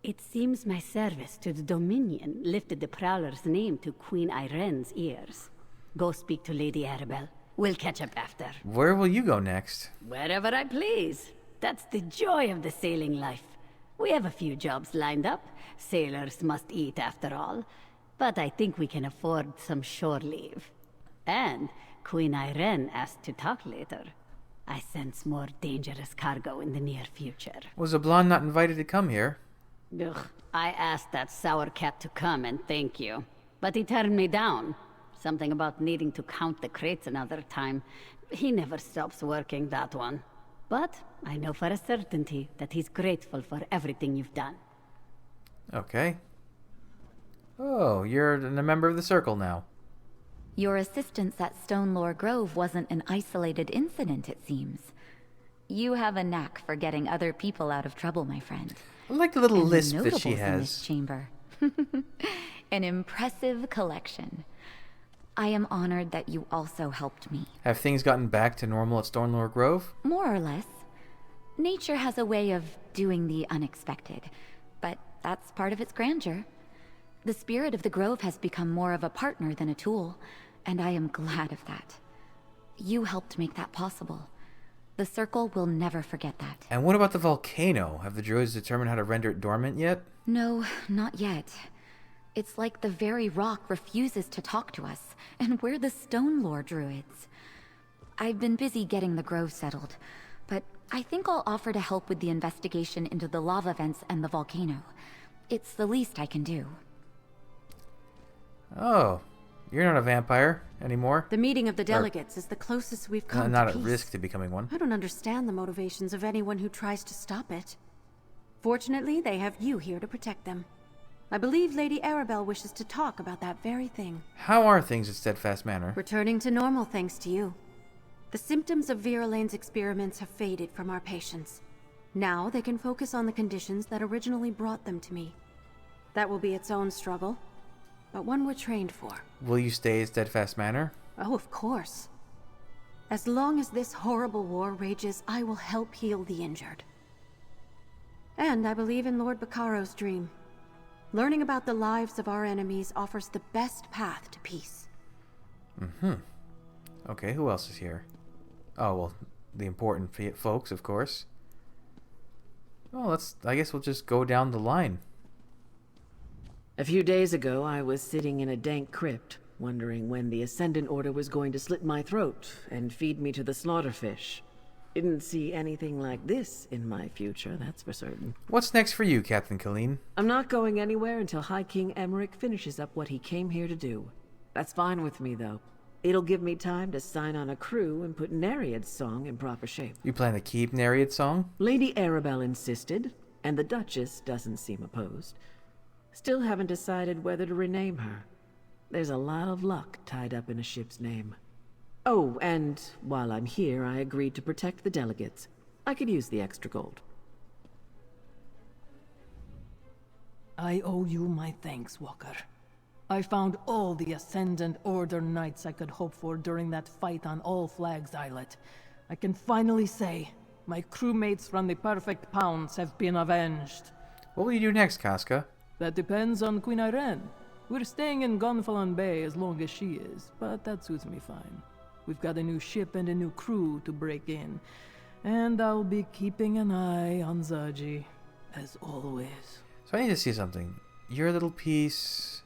It seems my service to the Dominion lifted the Prowler's name to Queen Irene's ears. Go speak to Lady Arabelle. We'll catch up after. Where will you go next? Wherever I please. That's the joy of the sailing life. We have a few jobs lined up. Sailors must eat after all. But I think we can afford some shore leave. And Queen Irene asked to talk later. I sense more dangerous cargo in the near future. Was Zablon not invited to come here? Ugh, I asked that sour cat to come and thank you. But he turned me down. Something about needing to count the crates another time. He never stops working, that one. But I know for a certainty that he's grateful for everything you've done. Okay. Oh, you're a member of the Circle now. Your assistance at Stonelore Grove wasn't an isolated incident, it seems. You have a knack for getting other people out of trouble, my friend. I like the little And lisp that notables she in has. this chamber. An impressive collection. I am honored that you also helped me. Have things gotten back to normal at Stonelore Grove? More or less. Nature has a way of doing the unexpected, but that's part of its grandeur. The spirit of the Grove has become more of a partner than a tool, and I am glad of that. You helped make that possible. The Circle will never forget that. And what about the volcano? Have the druids determined how to render it dormant yet? No, not yet. It's like the very rock refuses to talk to us, and we're the Stonelore druids. I've been busy getting the Grove settled, but I think I'll offer to help with the investigation into the lava vents and the volcano. It's the least I can do. Oh, you're not a vampire anymore? The meeting of the delegates is the closest we've come not to at peace. risk to becoming one. I don't understand the motivations of anyone who tries to stop it. Fortunately, they have you here to protect them. I believe Lady Arabelle wishes to talk about that very thing. How are things at Steadfast Manor? Returning to normal thanks to you. The symptoms of Vera Lane's experiments have faded from our patients. Now they can focus on the conditions that originally brought them to me. That will be its own struggle, but one we're trained for. Will you stay at Steadfast Manor? Oh, of course. As long as this horrible war rages, I will help heal the injured. And I believe in Lord Baccaro's dream. Learning about the lives of our enemies offers the best path to peace. Mm-hmm. Okay, who else is here? Oh, well, the important folks, of course. Well, I guess we'll just go down the line. A few days ago, I was sitting in a dank crypt, wondering when the Ascendant Order was going to slit my throat and feed me to the slaughterfish. Didn't see anything like this in my future, that's for certain. What's next for you, Captain Colleen? I'm not going anywhere until High King Emmerich finishes up what he came here to do. That's fine with me, though. It'll give me time to sign on a crew and put Nereid's song in proper shape. You plan to keep Nereid's song? Lady Arabelle insisted, and the Duchess doesn't seem opposed. Still haven't decided whether to rename her. There's a lot of luck tied up in a ship's name. Oh, and while I'm here, I agreed to protect the delegates. I could use the extra gold. I owe you my thanks, Walker. I found all the Ascendant Order knights I could hope for during that fight on All Flags Islet. I can finally say, my crewmates from the Perfect Pounds have been avenged. What will you do next, Casca? That depends on Queen Irene. We're staying in Gonfalon Bay as long as she is, but that suits me fine. We've got a new ship and a new crew to break in, and I'll be keeping an eye on Zaji, as always. So I need to see something. Your little piece...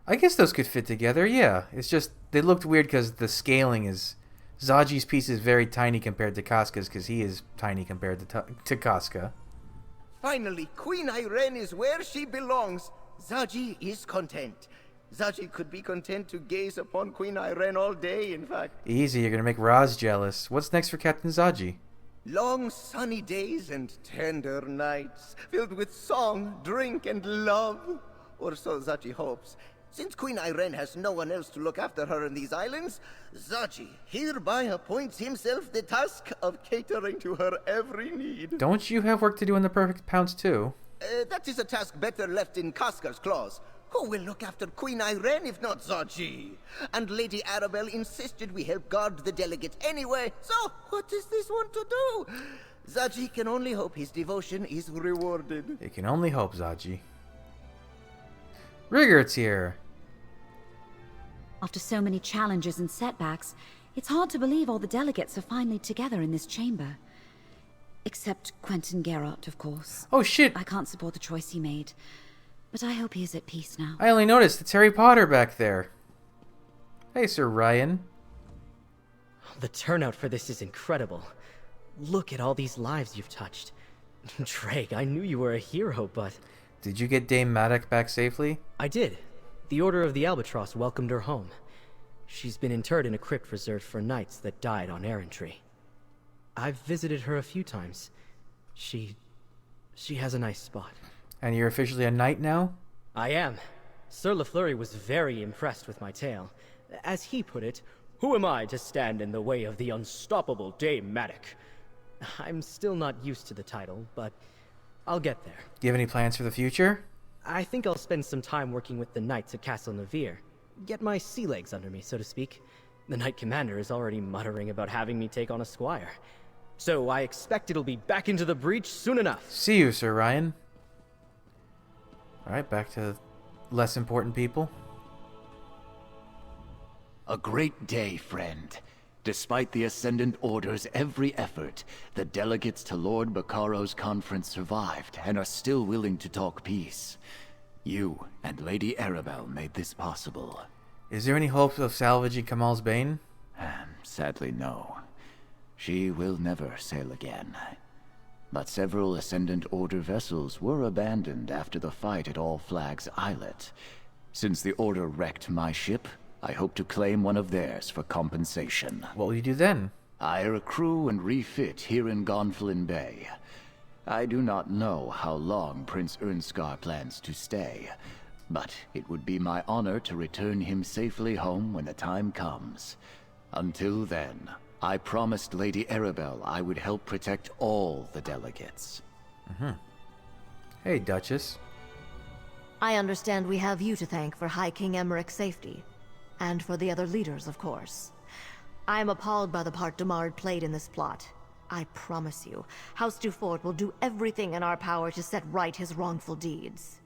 I guess those could fit together, yeah. It's just, they looked weird because the scaling is... Zaji's piece is very tiny compared to Casca's because he is tiny compared to Casca. Finally, Queen Ayrenn is where she belongs. Zaji is content. Zaji could be content to gaze upon Queen Ayrenn all day, in fact. Easy, you're gonna make Raz jealous. What's next for Captain Zaji? Long sunny days and tender nights, filled with song, drink, and love. Or so Zaji hopes. Since Queen Ayrenn has no one else to look after her in these islands, Zaji hereby appoints himself the task of catering to her every need. Don't you have work to do in the Perfect Pounce too? That is a task better left in Casca's claws. Who will look after Queen Ayrenn if not Zaji? And Lady Arabelle insisted we help guard the delegate anyway, so what does this want to do? Zaji can only hope his devotion is rewarded. You can only hope, Zaji. Riggert's here. After so many challenges and setbacks, it's hard to believe all the delegates are finally together in this chamber. Except Quentin Geralt, of course. Oh shit! I can't support the choice he made, but I hope he is at peace now. I only noticed it's Harry Potter back there. Hey, Sir Ryan. The turnout for this is incredible. Look at all these lives you've touched. Drake, I knew you were a hero, but... Did you get Dame Maddock back safely? I did. The Order of the Albatross welcomed her home. She's been interred in a crypt reserved for knights that died on errantry. I've visited her a few times. She has a nice spot. And you're officially a knight now? I am. Sir LaFleury was very impressed with my tale. As he put it, who am I to stand in the way of the unstoppable Dame Maddock? I'm still not used to the title, but I'll get there. Do you have any plans for the future? I think I'll spend some time working with the knights at Castle Navir. Get my sea legs under me, so to speak. The Knight Commander is already muttering about having me take on a squire. So I expect it'll be back into the breach soon enough. See you, Sir Ryan. Alright, back to less important people. A great day, friend. Despite the Ascendant Order's every effort, the delegates to Lord Bacaro's conference survived and are still willing to talk peace. You and Lady Arabelle made this possible. Is there any hope of salvaging Kamal's Bane? Sadly, no. She will never sail again. But several Ascendant Order vessels were abandoned after the fight at All Flags Islet. Since the Order wrecked my ship, I hope to claim one of theirs for compensation. What will you do then? Hire a crew and refit here in Gonfalon Bay. I do not know how long Prince Ernscar plans to stay, but it would be my honor to return him safely home when the time comes. Until then, I promised Lady Arabelle I would help protect all the delegates. Hey, Duchess. I understand we have you to thank for High King Emmerich's safety. And for the other leaders, of course. I am appalled by the part Damard played in this plot. I promise you, House Dufort will do everything in our power to set right his wrongful deeds.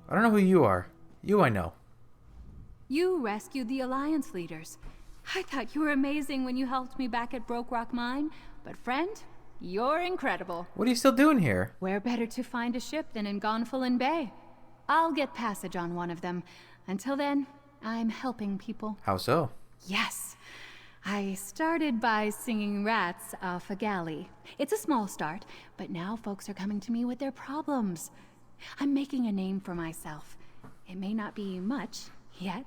I don't know who you are. You I know. You rescued the Alliance leaders. I thought you were amazing when you helped me back at Broke Rock Mine, but friend, you're incredible. What are you still doing here? Where better to find a ship than in Gonfalon Bay? I'll get passage on one of them. Until then, I'm helping people. How so? Yes. I started by singing rats off a galley. It's a small start, but now folks are coming to me with their problems. I'm making a name for myself. It may not be much yet,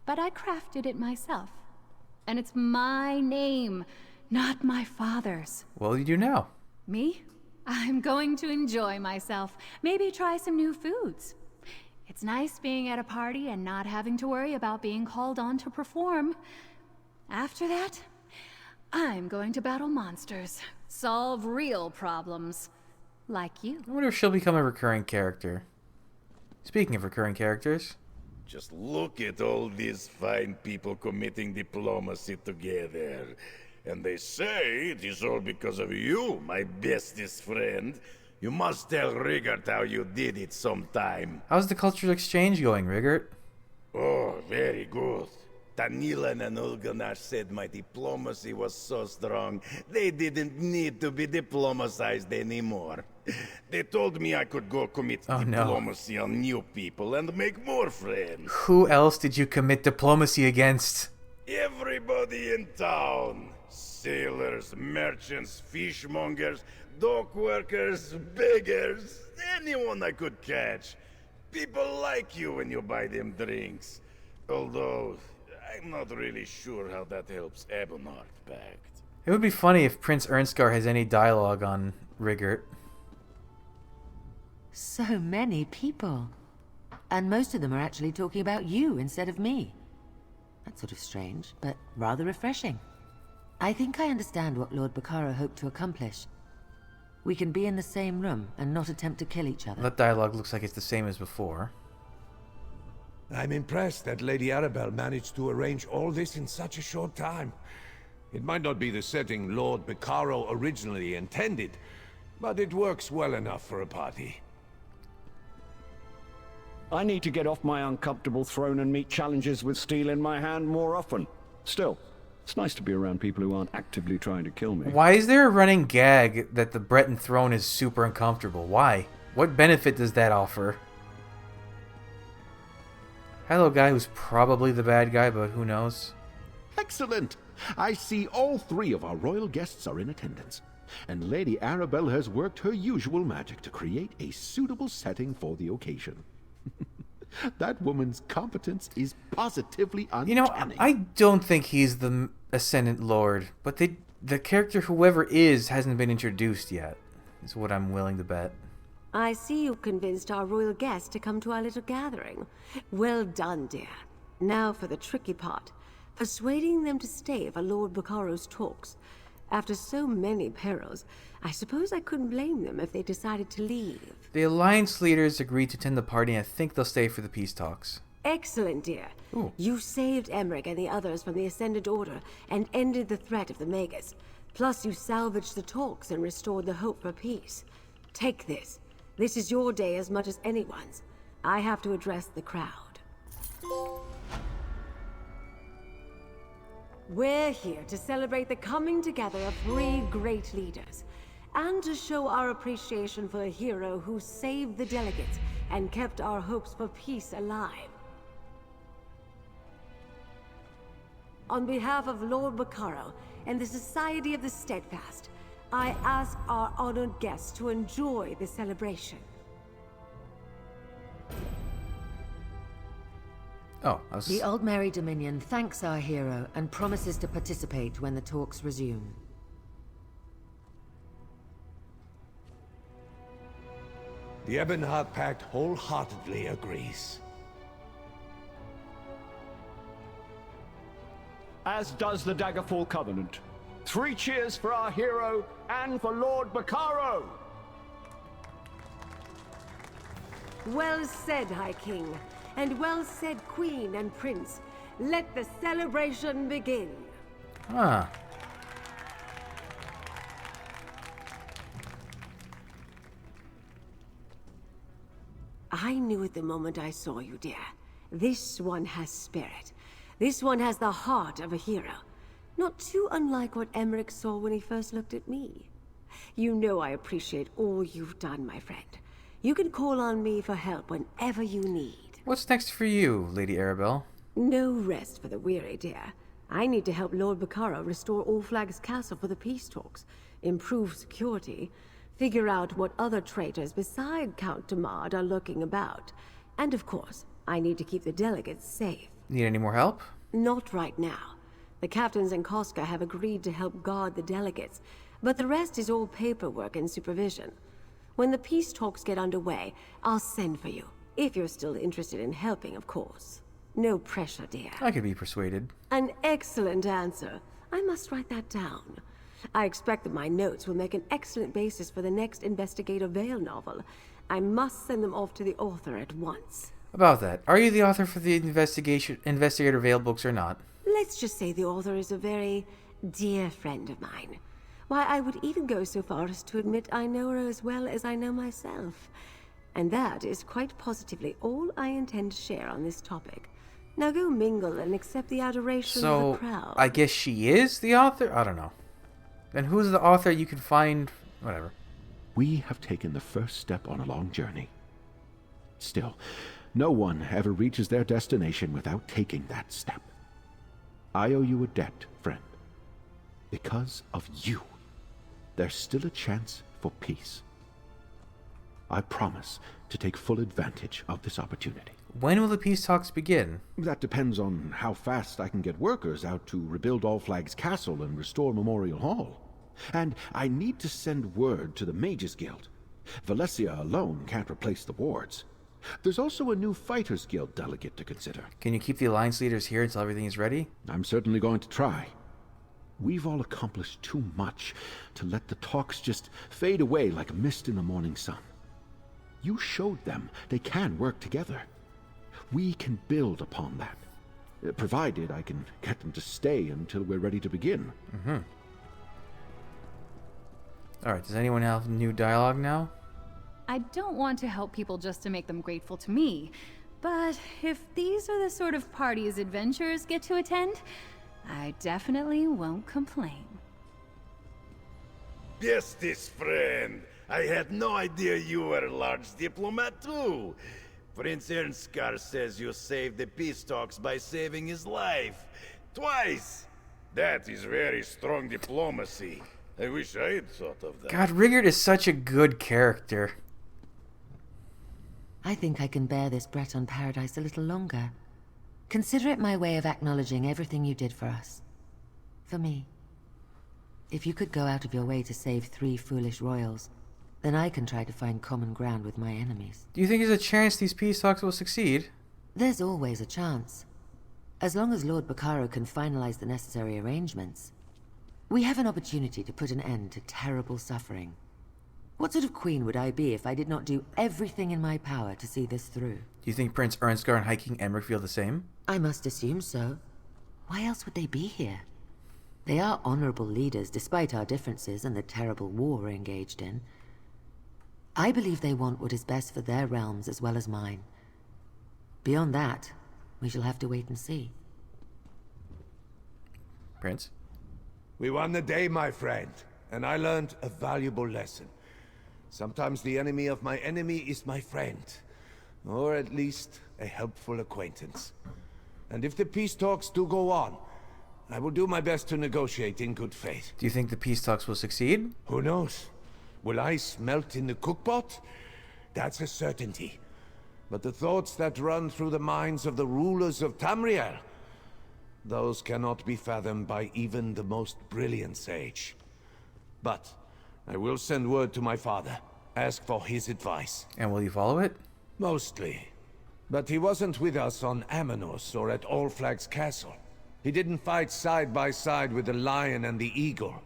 but I crafted it myself. And it's my name, not my father's. What will you do now? Me? I'm going to enjoy myself. Maybe try some new foods. It's nice being at a party and not having to worry about being called on to perform. After that, I'm going to battle monsters, solve real problems, like you. I wonder if she'll become a recurring character. Speaking of recurring characters... Just look at all these fine people committing diplomacy together. And they say it is all because of you, my bestest friend. You must tell Riggert how you did it sometime. How's the cultural exchange going, Riggert? Oh, very good. Tanilan and Ulganash said my diplomacy was so strong, they didn't need to be diplomatized anymore. They told me I could go commit diplomacy on new people and make more friends. Who else did you commit diplomacy against? Everybody in town. Sailors, merchants, fishmongers, dock workers, beggars, anyone I could catch. People like you when you buy them drinks. Although, I'm not really sure how that helps Ebonheart Pact. It would be funny if Prince Ernskar has any dialogue on Rigert. So many people. And most of them are actually talking about you instead of me. That's sort of strange, but rather refreshing. I think I understand what Lord Bacaro hoped to accomplish. We can be in the same room and not attempt to kill each other. That dialogue looks like it's the same as before. I'm impressed that Lady Arabelle managed to arrange all this in such a short time. It might not be the setting Lord Bacaro originally intended, but it works well enough for a party. I need to get off my uncomfortable throne and meet challenges with steel in my hand more often. Still, it's nice to be around people who aren't actively trying to kill me. Why is there a running gag that the Breton throne is super uncomfortable? Why? What benefit does that offer? Hello, guy who's probably the bad guy, but who knows? Excellent! I see all three of our royal guests are in attendance. And Lady Arabelle has worked her usual magic to create a suitable setting for the occasion. That woman's competence is positively uncanny. You know, I don't think he's the Ascendant Lord, but the character, whoever is, hasn't been introduced yet, is what I'm willing to bet. I see you convinced our royal guests to come to our little gathering. Well done, dear. Now for the tricky part. Persuading them to stay for Lord Bacaro's talks. After so many perils, I suppose I couldn't blame them if they decided to leave. The Alliance leaders agreed to attend the party, and I think they'll stay for the peace talks. Excellent, dear. Ooh. You saved Emmerich and the others from the Ascendant Order and ended the threat of the Magus. Plus, you salvaged the talks and restored the hope for peace. Take this. This is your day as much as anyone's. I have to address the crowd. We're here to celebrate the coming together of three great leaders, and to show our appreciation for a hero who saved the delegates and kept our hopes for peace alive. On behalf of Lord Bacaro and the Society of the Steadfast, I ask our honored guests to enjoy the celebration. The Aldmeri Dominion thanks our hero and promises to participate when the talks resume. The Ebonheart Pact wholeheartedly agrees. As does the Daggerfall Covenant. 3 cheers for our hero and for Lord Bacaro! Well said, High King, and well said, Queen and Prince. Let the celebration begin. Huh. I knew at the moment I saw you, dear. This one has spirit. This one has the heart of a hero. Not too unlike what Emmerich saw when he first looked at me. You know I appreciate all you've done, my friend. You can call on me for help whenever you need. What's next for you, Lady Arabelle? No rest for the weary, dear. I need to help Lord Bacaro restore All Flags Castle for the peace talks, improve security, figure out what other traitors beside Count Damard are lurking about. And of course, I need to keep the delegates safe. Need any more help? Not right now. The captains and Koska have agreed to help guard the delegates, but the rest is all paperwork and supervision. When the peace talks get underway, I'll send for you. If you're still interested in helping, of course. No pressure, dear. I could be persuaded. An excellent answer. I must write that down. I expect that my notes will make an excellent basis for the next Investigator Vale novel. I must send them off to the author at once. About that, are you the author for the Investigator Vale books or not? Let's just say the author is a very dear friend of mine. Why, I would even go so far as to admit I know her as well as I know myself. And that is quite positively all I intend to share on this topic. Now go mingle and accept the adoration of the crowd. I guess she is the author? I don't know. Then who's the author you can find? Whatever. We have taken the first step on a long journey. Still, no one ever reaches their destination without taking that step. I owe you a debt, friend. Because of you, there's still a chance for peace. I promise to take full advantage of this opportunity. When will the peace talks begin? That depends on how fast I can get workers out to rebuild All Flags Castle and restore Memorial Hall. And I need to send word to the Mages Guild. Valencia alone can't replace the wards. There's also a new Fighters Guild delegate to consider. Can you keep the Alliance leaders here until everything is ready? I'm certainly going to try. We've all accomplished too much to let the talks just fade away like a mist in the morning sun. You showed them they can work together. We can build upon that, provided I can get them to stay until we're ready to begin. Alright, does anyone have new dialogue now? I don't want to help people just to make them grateful to me, but if these are the sort of parties adventurers get to attend, I definitely won't complain. Bestest friend, I had no idea you were a large diplomat too. Prince Ernskar says you saved the peace talks by saving his life. Twice! That is very strong diplomacy. I wish I had thought of that. God, Rigard is such a good character. I think I can bear this Breton paradise a little longer. Consider it my way of acknowledging everything you did for us. For me. If you could go out of your way to save 3 foolish royals, then I can try to find common ground with my enemies. Do you think there's a chance these peace talks will succeed? There's always a chance. As long as Lord Bacaro can finalize the necessary arrangements, we have an opportunity to put an end to terrible suffering. What sort of queen would I be if I did not do everything in my power to see this through? Do you think Prince Ernskar and High King Emeric feel the same? I must assume so. Why else would they be here? They are honorable leaders despite our differences and the terrible war we're engaged in. I believe they want what is best for their realms as well as mine. Beyond that, we shall have to wait and see. Prince? We won the day, my friend, and I learned a valuable lesson. Sometimes the enemy of my enemy is my friend, or at least a helpful acquaintance. And if the peace talks do go on, I will do my best to negotiate in good faith. Do you think the peace talks will succeed? Who knows? Will ice melt in the cookpot? That's a certainty. But the thoughts that run through the minds of the rulers of Tamriel, those cannot be fathomed by even the most brilliant sage. But I will send word to my father, ask for his advice. And will you follow it? Mostly. But he wasn't with us on Amanos or at All Flags Castle. He didn't fight side by side with the Lion and the Eagle.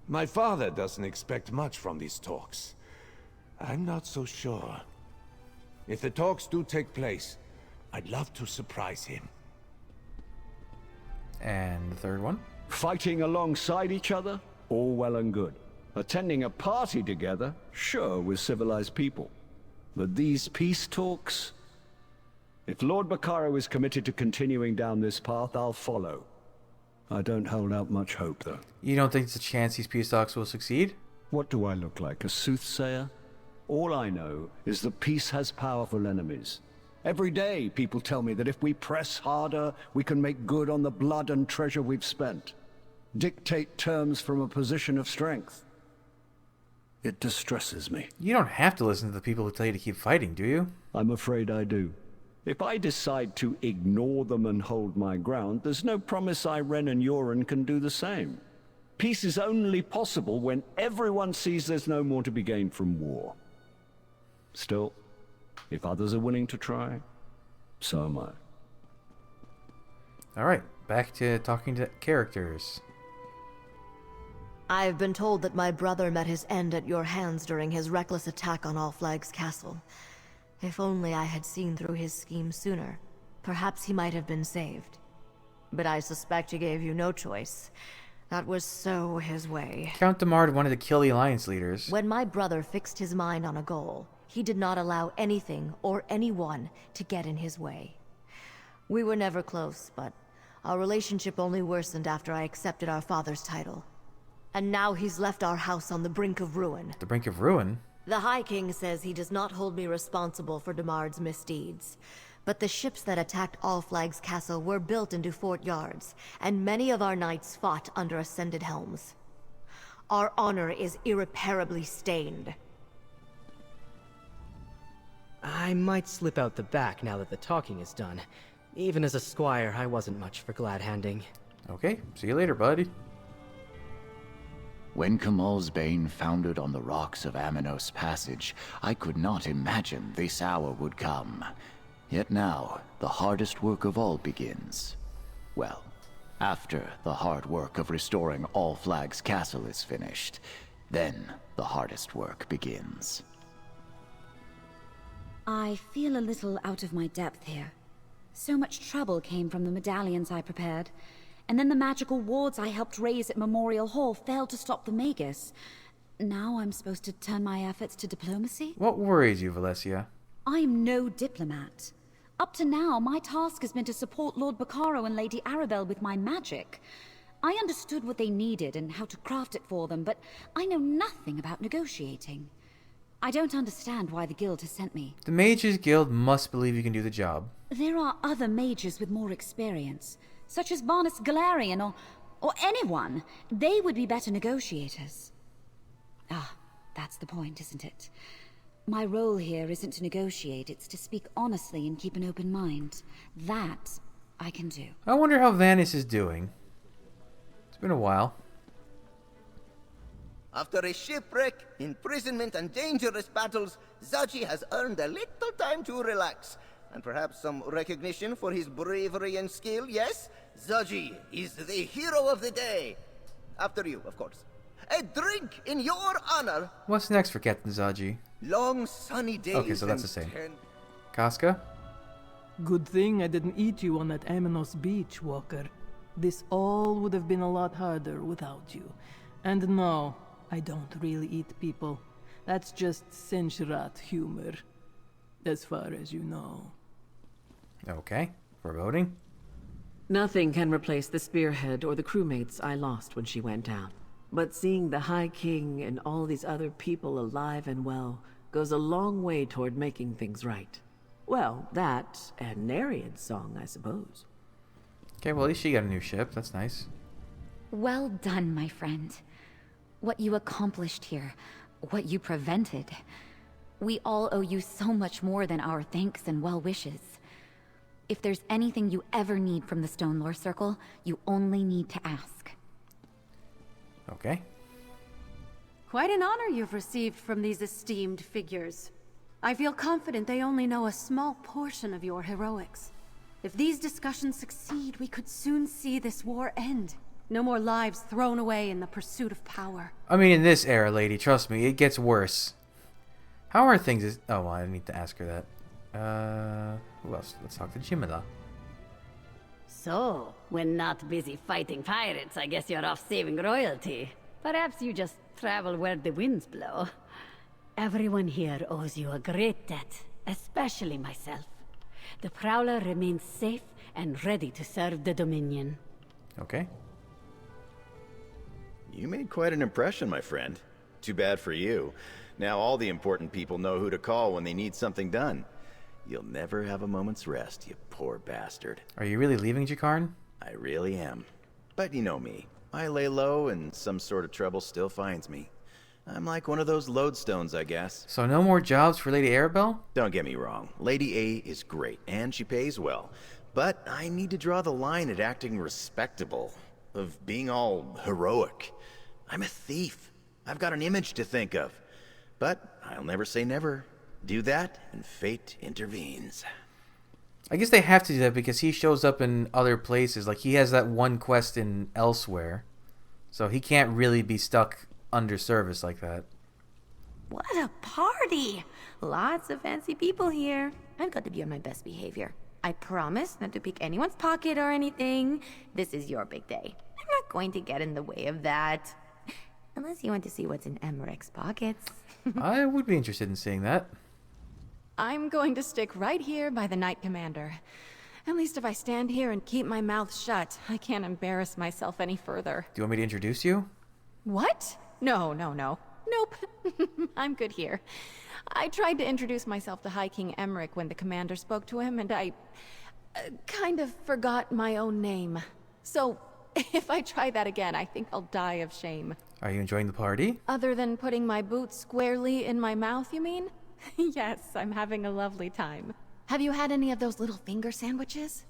My father doesn't expect much from these talks. I'm not so sure. If the talks do take place, I'd love to surprise him. And the third one? Fighting alongside each other? All well and good. Attending a party together? Sure, with civilized people. But these peace talks? If Lord Bacaro is committed to continuing down this path, I'll follow. I don't hold out much hope, though. You don't think there's a chance these peace talks will succeed? What do I look like, a soothsayer? All I know is that peace has powerful enemies. Every day, people tell me that if we press harder, we can make good on the blood and treasure we've spent. Dictate terms from a position of strength. It distresses me. You don't have to listen to the people who tell you to keep fighting, do you? I'm afraid I do. If I decide to ignore them and hold my ground, there's no promise Irene and Yoren can do the same. Peace is only possible when everyone sees there's no more to be gained from war. Still, if others are willing to try, so am I. Alright, back to talking to characters. I've been told that my brother met his end at your hands during his reckless attack on All Flags Castle. If only I had seen through his scheme sooner, perhaps he might have been saved. But I suspect he gave you no choice. That was so his way. Count Damard wanted to kill the Alliance leaders. When my brother fixed his mind on a goal, he did not allow anything or anyone to get in his way. We were never close, but our relationship only worsened after I accepted our father's title. And now he's left our house on the brink of ruin. The brink of ruin? The High King says he does not hold me responsible for Damard's misdeeds. But the ships that attacked Allflag's castle were built into fort yards, and many of our knights fought under Ascended helms. Our honor is irreparably stained. I might slip out the back now that the talking is done. Even as a squire, I wasn't much for glad-handing. Okay, see you later, buddy. When Kamal's Bane foundered on the rocks of Aminos Passage, I could not imagine this hour would come. Yet now, the hardest work of all begins. Well, after the hard work of restoring Allflag's castle is finished, then the hardest work begins. I feel a little out of my depth here. So much trouble came from the medallions I prepared, and then the magical wards I helped raise at Memorial Hall failed to stop the Magus. Now I'm supposed to turn my efforts to diplomacy? What worries you, Valencia? I am no diplomat. Up to now, my task has been to support Lord Bacaro and Lady Arabelle with my magic. I understood what they needed and how to craft it for them, but I know nothing about negotiating. I don't understand why the guild has sent me. The Mages Guild must believe you can do the job. There are other mages with more experience, such as Varnus Galarian or anyone. They would be better negotiators. Ah, that's the point, isn't it? My role here isn't to negotiate, it's to speak honestly and keep an open mind. That I can do. I wonder how Vanis is doing. It's been a while. After a shipwreck, imprisonment, and dangerous battles, Zaji has earned a little time to relax. And perhaps some recognition for his bravery and skill, yes? Zaji is the hero of the day. After you, of course. A drink in your honor. What's next for Captain Zaji? Long sunny days. Okay, so that's the same. Casca? Good thing I didn't eat you on that Aminos beach, Walker. This all would have been a lot harder without you. And no, I don't really eat people. That's just Sinshrat humor. As far as you know. Okay, foreboding. Nothing can replace the spearhead or the crewmates I lost when she went down. But seeing the High King and all these other people alive and well goes a long way toward making things right. Well, that and Nereid's song, I suppose. Okay, well at least she got a new ship. That's nice. Well done, my friend. What you accomplished here, what you prevented. We all owe you so much more than our thanks and well wishes. If there's anything you ever need from the Stonelore Circle, you only need to ask. Okay. Quite an honor you've received from these esteemed figures. I feel confident they only know a small portion of your heroics. If these discussions succeed, we could soon see this war end. No more lives thrown away in the pursuit of power. I mean, in this era, lady, trust me, it gets worse. How are things? Oh, well, I need to ask her that. Who else? Let's talk to Jimila. So, when not busy fighting pirates, I guess you're off saving royalty. Perhaps you just travel where the winds blow. Everyone here owes you a great debt, especially myself. The Prowler remains safe and ready to serve the Dominion. Okay. You made quite an impression, my friend. Too bad for you. Now all the important people know who to call when they need something done. You'll never have a moment's rest, you poor bastard. Are you really leaving, Jakarn? I really am. But you know me. I lay low and some sort of trouble still finds me. I'm like one of those lodestones, I guess. So no more jobs for Lady Arabelle? Don't get me wrong. Lady A is great, and she pays well. But I need to draw the line at acting respectable. Of being all heroic. I'm a thief. I've got an image to think of. But I'll never say never. Do that, and fate intervenes. I guess they have to do that because he shows up in other places. Like, he has that one quest in Elsewhere. So he can't really be stuck under service like that. What a party! Lots of fancy people here. I've got to be on my best behavior. I promise not to pick anyone's pocket or anything. This is your big day. I'm not going to get in the way of that. Unless you want to see what's in Emmerich's pockets. I would be interested in seeing that. I'm going to stick right here by the Knight Commander. At least if I stand here and keep my mouth shut, I can't embarrass myself any further. Do you want me to introduce you? What? No, no, no. Nope. I'm good here. I tried to introduce myself to High King Emmerich when the commander spoke to him, and I kind of forgot my own name. So, if I try that again, I think I'll die of shame. Are you enjoying the party? Other than putting my boot squarely in my mouth, you mean? Yes, I'm having a lovely time. Have you had any of those little finger sandwiches?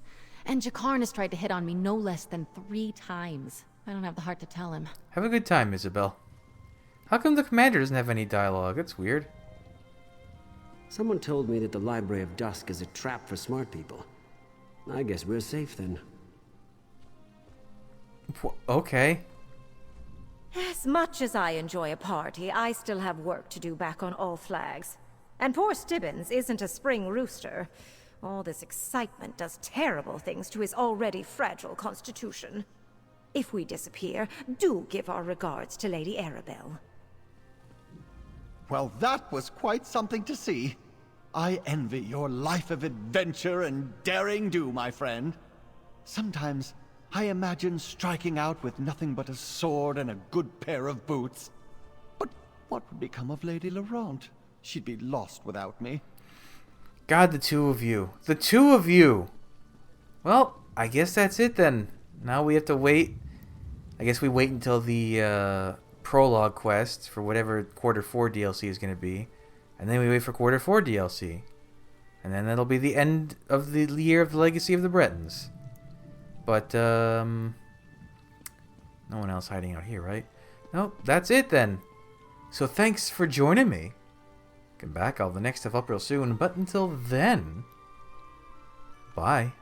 And Jakarn has tried to hit on me no less than 3 times. I don't have the heart to tell him. Have a good time, Isabel. How come the commander doesn't have any dialogue? That's weird. Someone told me that the Library of Dusk is a trap for smart people. I guess we're safe then. Okay. As much as I enjoy a party, I still have work to do back on All Flags. And poor Stibbins isn't a spring rooster. All this excitement does terrible things to his already fragile constitution. If we disappear, do give our regards to Lady Arabelle. Well, that was quite something to see. I envy your life of adventure and daring do, my friend. Sometimes I imagine striking out with nothing but a sword and a good pair of boots. But what would become of Lady Laurent? She'd be lost without me. God, the two of you. The two of you! Well, I guess that's it then. Now we have to wait. I guess we wait until the prologue quest for whatever Quarter 4 DLC is going to be. And then we wait for Quarter 4 DLC. And then that'll be the end of the year of the Legacy of the Bretons. But, no one else hiding out here, right? Nope, that's it then. So thanks for joining me. Come back, I'll have the next stuff up real soon. But until then, bye.